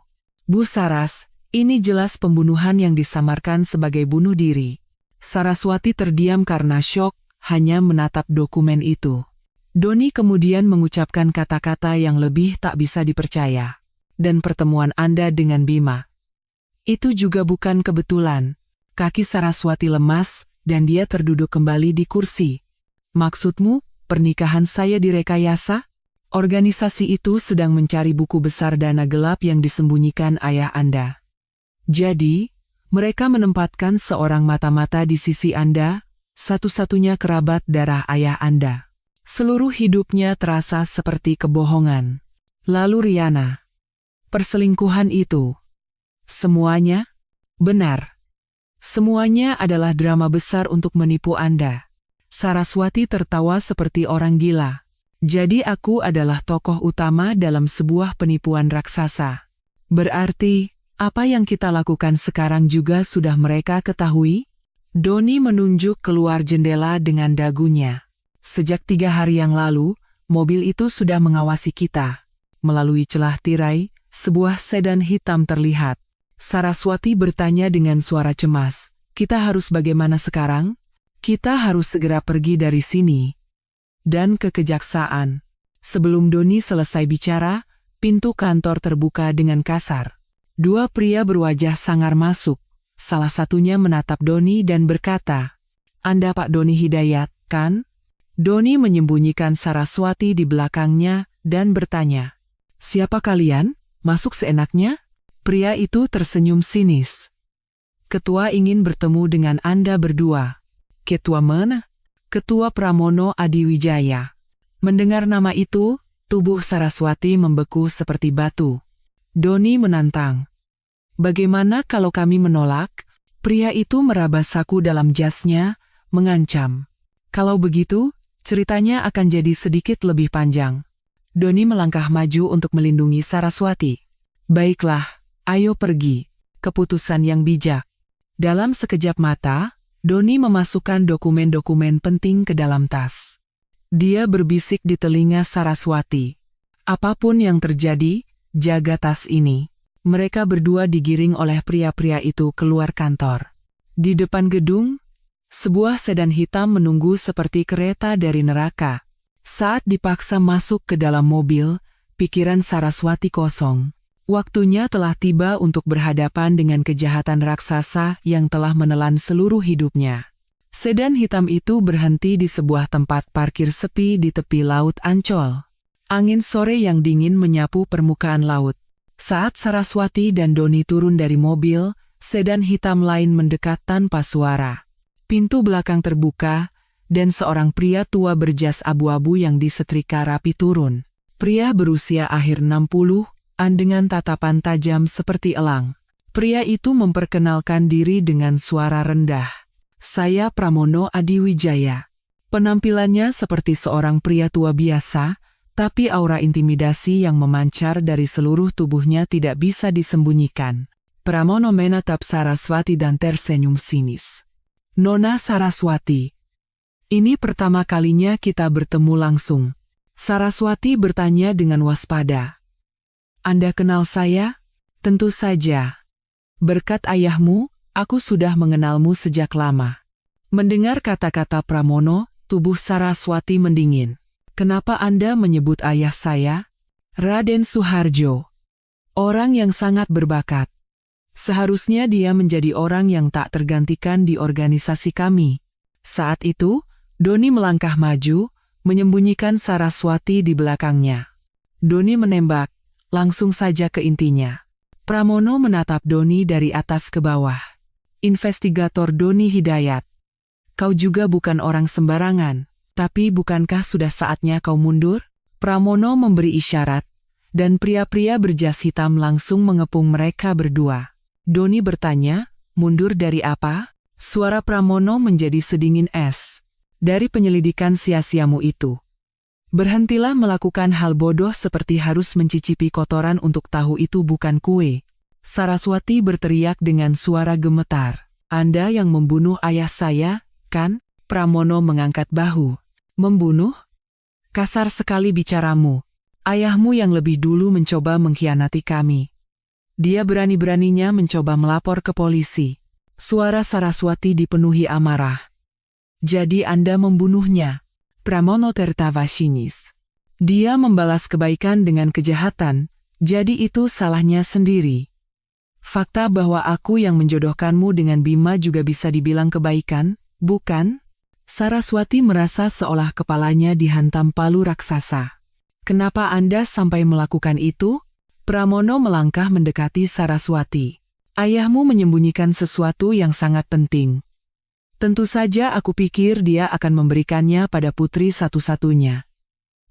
Bu Saras, ini jelas pembunuhan yang disamarkan sebagai bunuh diri. Saraswati terdiam karena syok, hanya menatap dokumen itu. Doni kemudian mengucapkan kata-kata yang lebih tak bisa dipercaya. Dan pertemuan Anda dengan Bima. Itu juga bukan kebetulan. Kaki Saraswati lemas, dan dia terduduk kembali di kursi. Maksudmu, pernikahan saya direkayasa? Organisasi itu sedang mencari buku besar dana gelap yang disembunyikan ayah Anda. Jadi, mereka menempatkan seorang mata-mata di sisi Anda, satu-satunya kerabat darah ayah Anda. Seluruh hidupnya terasa seperti kebohongan. Lalu Riana. Perselingkuhan itu. Semuanya? Benar. Semuanya adalah drama besar untuk menipu Anda. Saraswati tertawa seperti orang gila. Jadi aku adalah tokoh utama dalam sebuah penipuan raksasa. Berarti, apa yang kita lakukan sekarang juga sudah mereka ketahui? Doni menunjuk keluar jendela dengan dagunya. Sejak 3 hari yang lalu, mobil itu sudah mengawasi kita. Melalui celah tirai, sebuah sedan hitam terlihat. Saraswati bertanya dengan suara cemas, kita harus bagaimana sekarang? Kita harus segera pergi dari sini. Dan ke kejaksaan. Sebelum Doni selesai bicara, pintu kantor terbuka dengan kasar. 2 pria berwajah sangar masuk. Salah satunya menatap Doni dan berkata, Anda Pak Doni Hidayat, kan? Doni menyembunyikan Saraswati di belakangnya dan bertanya, siapa kalian? Masuk seenaknya? Pria itu tersenyum sinis. Ketua ingin bertemu dengan Anda berdua. Ketua mana? Ketua Pramono Adiwijaya. Mendengar nama itu, tubuh Saraswati membeku seperti batu. Doni menantang. Bagaimana kalau kami menolak? Pria itu meraba saku dalam jasnya, mengancam. Kalau begitu, ceritanya akan jadi sedikit lebih panjang. Doni melangkah maju untuk melindungi Saraswati. Baiklah. Ayo pergi. Keputusan yang bijak. Dalam sekejap mata, Doni memasukkan dokumen-dokumen penting ke dalam tas. Dia berbisik di telinga Saraswati. Apapun yang terjadi, jaga tas ini. Mereka berdua digiring oleh pria-pria itu keluar kantor. Di depan gedung, sebuah sedan hitam menunggu seperti kereta dari neraka. Saat dipaksa masuk ke dalam mobil, pikiran Saraswati kosong. Waktunya telah tiba untuk berhadapan dengan kejahatan raksasa yang telah menelan seluruh hidupnya. Sedan hitam itu berhenti di sebuah tempat parkir sepi di tepi Laut Ancol. Angin sore yang dingin menyapu permukaan laut. Saat Saraswati dan Doni turun dari mobil, sedan hitam lain mendekat tanpa suara. Pintu belakang terbuka, dan seorang pria tua berjas abu-abu yang disetrika rapi turun. Pria berusia akhir 60, dengan tatapan tajam seperti elang. Pria itu memperkenalkan diri dengan suara rendah. Saya Pramono Adiwijaya. Penampilannya seperti seorang pria tua biasa, tapi aura intimidasi yang memancar dari seluruh tubuhnya tidak bisa disembunyikan. Pramono menatap Saraswati dan tersenyum sinis. Nona Saraswati, ini pertama kalinya kita bertemu langsung. Saraswati bertanya dengan waspada. Anda kenal saya? Tentu saja. Berkat ayahmu, aku sudah mengenalmu sejak lama. Mendengar kata-kata Pramono, tubuh Saraswati mendingin. Kenapa Anda menyebut ayah saya? Raden Suharjo. Orang yang sangat berbakat. Seharusnya dia menjadi orang yang tak tergantikan di organisasi kami. Saat itu, Doni melangkah maju, menyembunyikan Saraswati di belakangnya. Doni menembak, langsung saja ke intinya. Pramono menatap Doni dari atas ke bawah. Investigator Doni Hidayat. Kau juga bukan orang sembarangan. Tapi bukankah sudah saatnya kau mundur? Pramono memberi isyarat, dan pria-pria berjas hitam langsung mengepung mereka berdua. Doni bertanya, mundur dari apa? Suara Pramono menjadi sedingin es. Dari penyelidikan sia-siamu itu. Berhentilah melakukan hal bodoh seperti harus mencicipi kotoran untuk tahu itu bukan kue. Saraswati berteriak dengan suara gemetar. Anda yang membunuh ayah saya, kan? Pramono mengangkat bahu. Membunuh? Kasar sekali bicaramu. Ayahmu yang lebih dulu mencoba mengkhianati kami. Dia berani-beraninya mencoba melapor ke polisi. Suara Saraswati dipenuhi amarah. Jadi Anda membunuhnya? Pramono tertawa sinis. Dia membalas kebaikan dengan kejahatan, jadi itu salahnya sendiri. Fakta bahwa aku yang menjodohkanmu dengan Bima juga bisa dibilang kebaikan, bukan? Saraswati merasa seolah kepalanya dihantam palu raksasa. Kenapa Anda sampai melakukan itu? Pramono melangkah mendekati Saraswati. Ayahmu menyembunyikan sesuatu yang sangat penting. Tentu saja aku pikir dia akan memberikannya pada putri satu-satunya.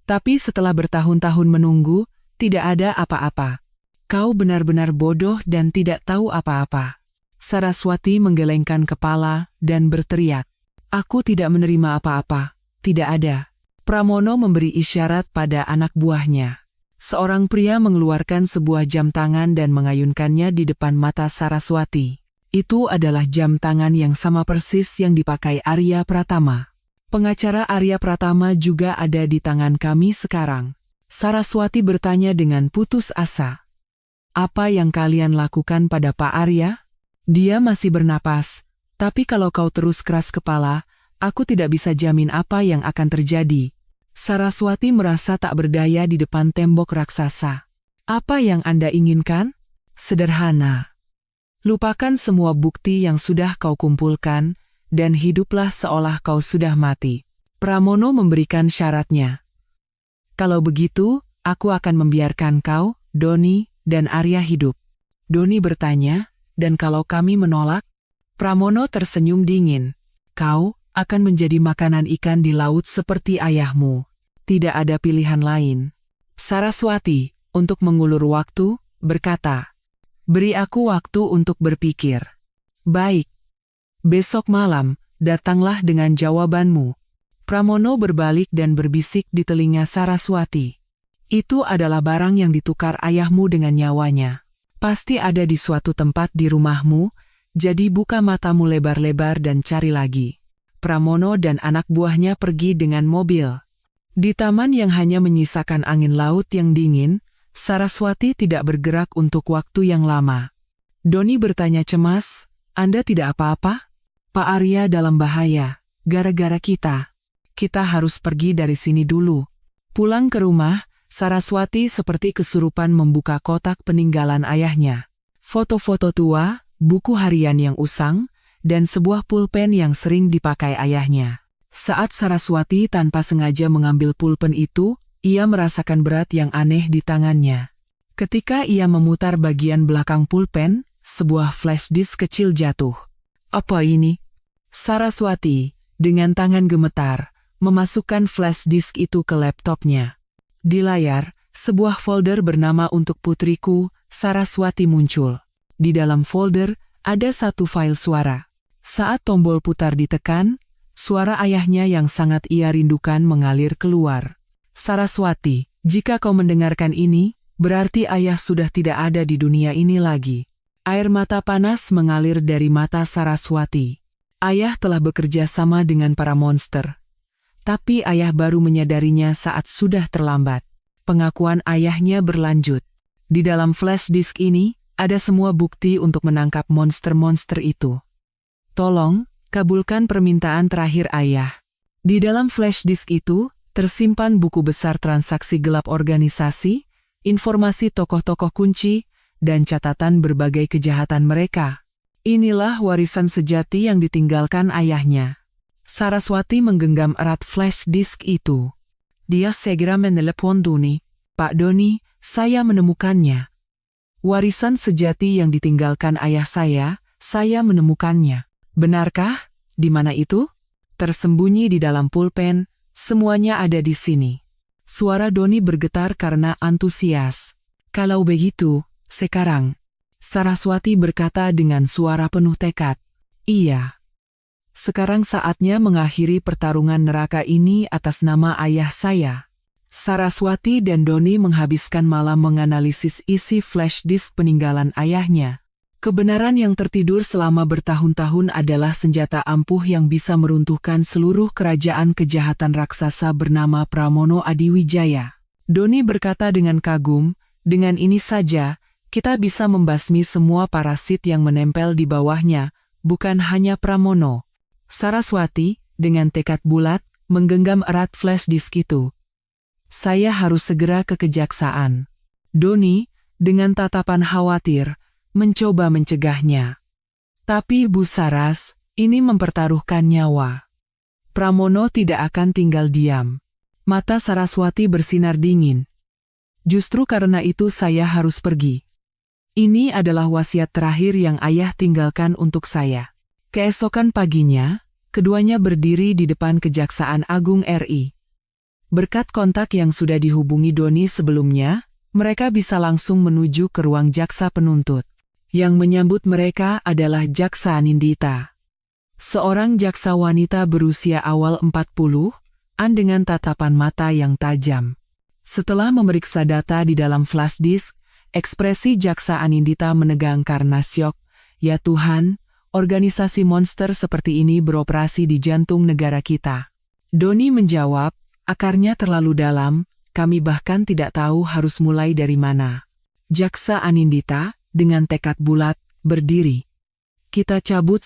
Tapi setelah bertahun-tahun menunggu, tidak ada apa-apa. Kau benar-benar bodoh dan tidak tahu apa-apa. Saraswati menggelengkan kepala dan berteriak. Aku tidak menerima apa-apa, tidak ada. Pramono memberi isyarat pada anak buahnya. Seorang pria mengeluarkan sebuah jam tangan dan mengayunkannya di depan mata Saraswati. Itu adalah jam tangan yang sama persis yang dipakai Arya Pratama. Pengacara Arya Pratama juga ada di tangan kami sekarang. Saraswati bertanya dengan putus asa. Apa yang kalian lakukan pada Pak Arya? Dia masih bernapas. Tapi kalau kau terus keras kepala, aku tidak bisa jamin apa yang akan terjadi. Saraswati merasa tak berdaya di depan tembok raksasa. Apa yang Anda inginkan? Sederhana. Lupakan semua bukti yang sudah kau kumpulkan, dan hiduplah seolah kau sudah mati. Pramono memberikan syaratnya. Kalau begitu, aku akan membiarkan kau, Doni, dan Arya hidup. Doni bertanya, dan kalau kami menolak? Pramono tersenyum dingin. Kau akan menjadi makanan ikan di laut seperti ayahmu. Tidak ada pilihan lain. Saraswati, untuk mengulur waktu, berkata, beri aku waktu untuk berpikir. Baik. Besok malam, datanglah dengan jawabanmu. Pramono berbalik dan berbisik di telinga Saraswati. Itu adalah barang yang ditukar ayahmu dengan nyawanya. Pasti ada di suatu tempat di rumahmu. Jadi buka matamu lebar-lebar dan cari lagi. Pramono dan anak buahnya pergi dengan mobil. Di taman yang hanya menyisakan angin laut yang dingin, Saraswati tidak bergerak untuk waktu yang lama. Doni bertanya cemas, Anda tidak apa-apa? Pak Arya dalam bahaya, gara-gara kita. Kita harus pergi dari sini dulu. Pulang ke rumah, Saraswati seperti kesurupan membuka kotak peninggalan ayahnya. Foto-foto tua, buku harian yang usang, dan sebuah pulpen yang sering dipakai ayahnya. Saat Saraswati tanpa sengaja mengambil pulpen itu, ia merasakan berat yang aneh di tangannya. Ketika ia memutar bagian belakang pulpen, sebuah flash disk kecil jatuh. Apa ini? Saraswati, dengan tangan gemetar, memasukkan flash disk itu ke laptopnya. Di layar, Sebuah folder bernama Untuk Putriku, Saraswati muncul. Di dalam folder, ada satu file suara. Saat tombol putar ditekan, suara ayahnya yang sangat ia rindukan mengalir keluar. Saraswati, jika kau mendengarkan ini, berarti ayah sudah tidak ada di dunia ini lagi. Air mata panas mengalir dari mata Saraswati. Ayah telah bekerja sama dengan para monster. Tapi ayah baru menyadarinya saat sudah terlambat. Pengakuan ayahnya berlanjut. Di dalam flash disk ini, ada semua bukti untuk menangkap monster-monster itu. Tolong, kabulkan permintaan terakhir ayah. Di dalam flash disk itu, tersimpan buku besar transaksi gelap organisasi, informasi tokoh-tokoh kunci, dan catatan berbagai kejahatan mereka. Inilah warisan sejati yang ditinggalkan ayahnya. Saraswati menggenggam erat flash disk itu. Dia segera menelepon Doni. Pak Doni, saya menemukannya. Warisan sejati yang ditinggalkan ayah saya menemukannya. Benarkah? Di mana itu? Tersembunyi di dalam pulpen, semuanya ada di sini. Suara Doni bergetar karena antusias. Kalau begitu, sekarang, Saraswati berkata dengan suara penuh tekad. Iya. Sekarang saatnya mengakhiri pertarungan neraka ini atas nama ayah saya. Saraswati dan Doni menghabiskan malam menganalisis isi flash disk peninggalan ayahnya. Kebenaran yang tertidur selama bertahun-tahun adalah senjata ampuh yang bisa meruntuhkan seluruh kerajaan kejahatan raksasa bernama Pramono Adiwijaya. Doni berkata dengan kagum, dengan ini saja, kita bisa membasmi semua parasit yang menempel di bawahnya, bukan hanya Pramono. Saraswati, dengan tekad bulat, menggenggam erat flash disk itu. Saya harus segera ke kejaksaan. Doni, dengan tatapan khawatir, mencoba mencegahnya. Tapi Bu Saras, ini mempertaruhkan nyawa. Pramono tidak akan tinggal diam. Mata Saraswati bersinar dingin. Justru karena itu saya harus pergi. Ini adalah wasiat terakhir yang ayah tinggalkan untuk saya. Keesokan paginya, keduanya berdiri di depan Kejaksaan Agung RI. Berkat kontak yang sudah dihubungi Doni sebelumnya, mereka bisa langsung menuju ke ruang jaksa penuntut. Yang menyambut mereka adalah Jaksa Anindita. Seorang jaksa wanita berusia awal 40-an dengan tatapan mata yang tajam. Setelah memeriksa data di dalam flash disk, ekspresi Jaksa Anindita menegang karena syok. Ya Tuhan, organisasi monster seperti ini beroperasi di jantung negara kita. Doni menjawab, akarnya terlalu dalam, kami bahkan tidak tahu harus mulai dari mana. Jaksa Anindita, dengan tekad bulat, berdiri. Kita cabut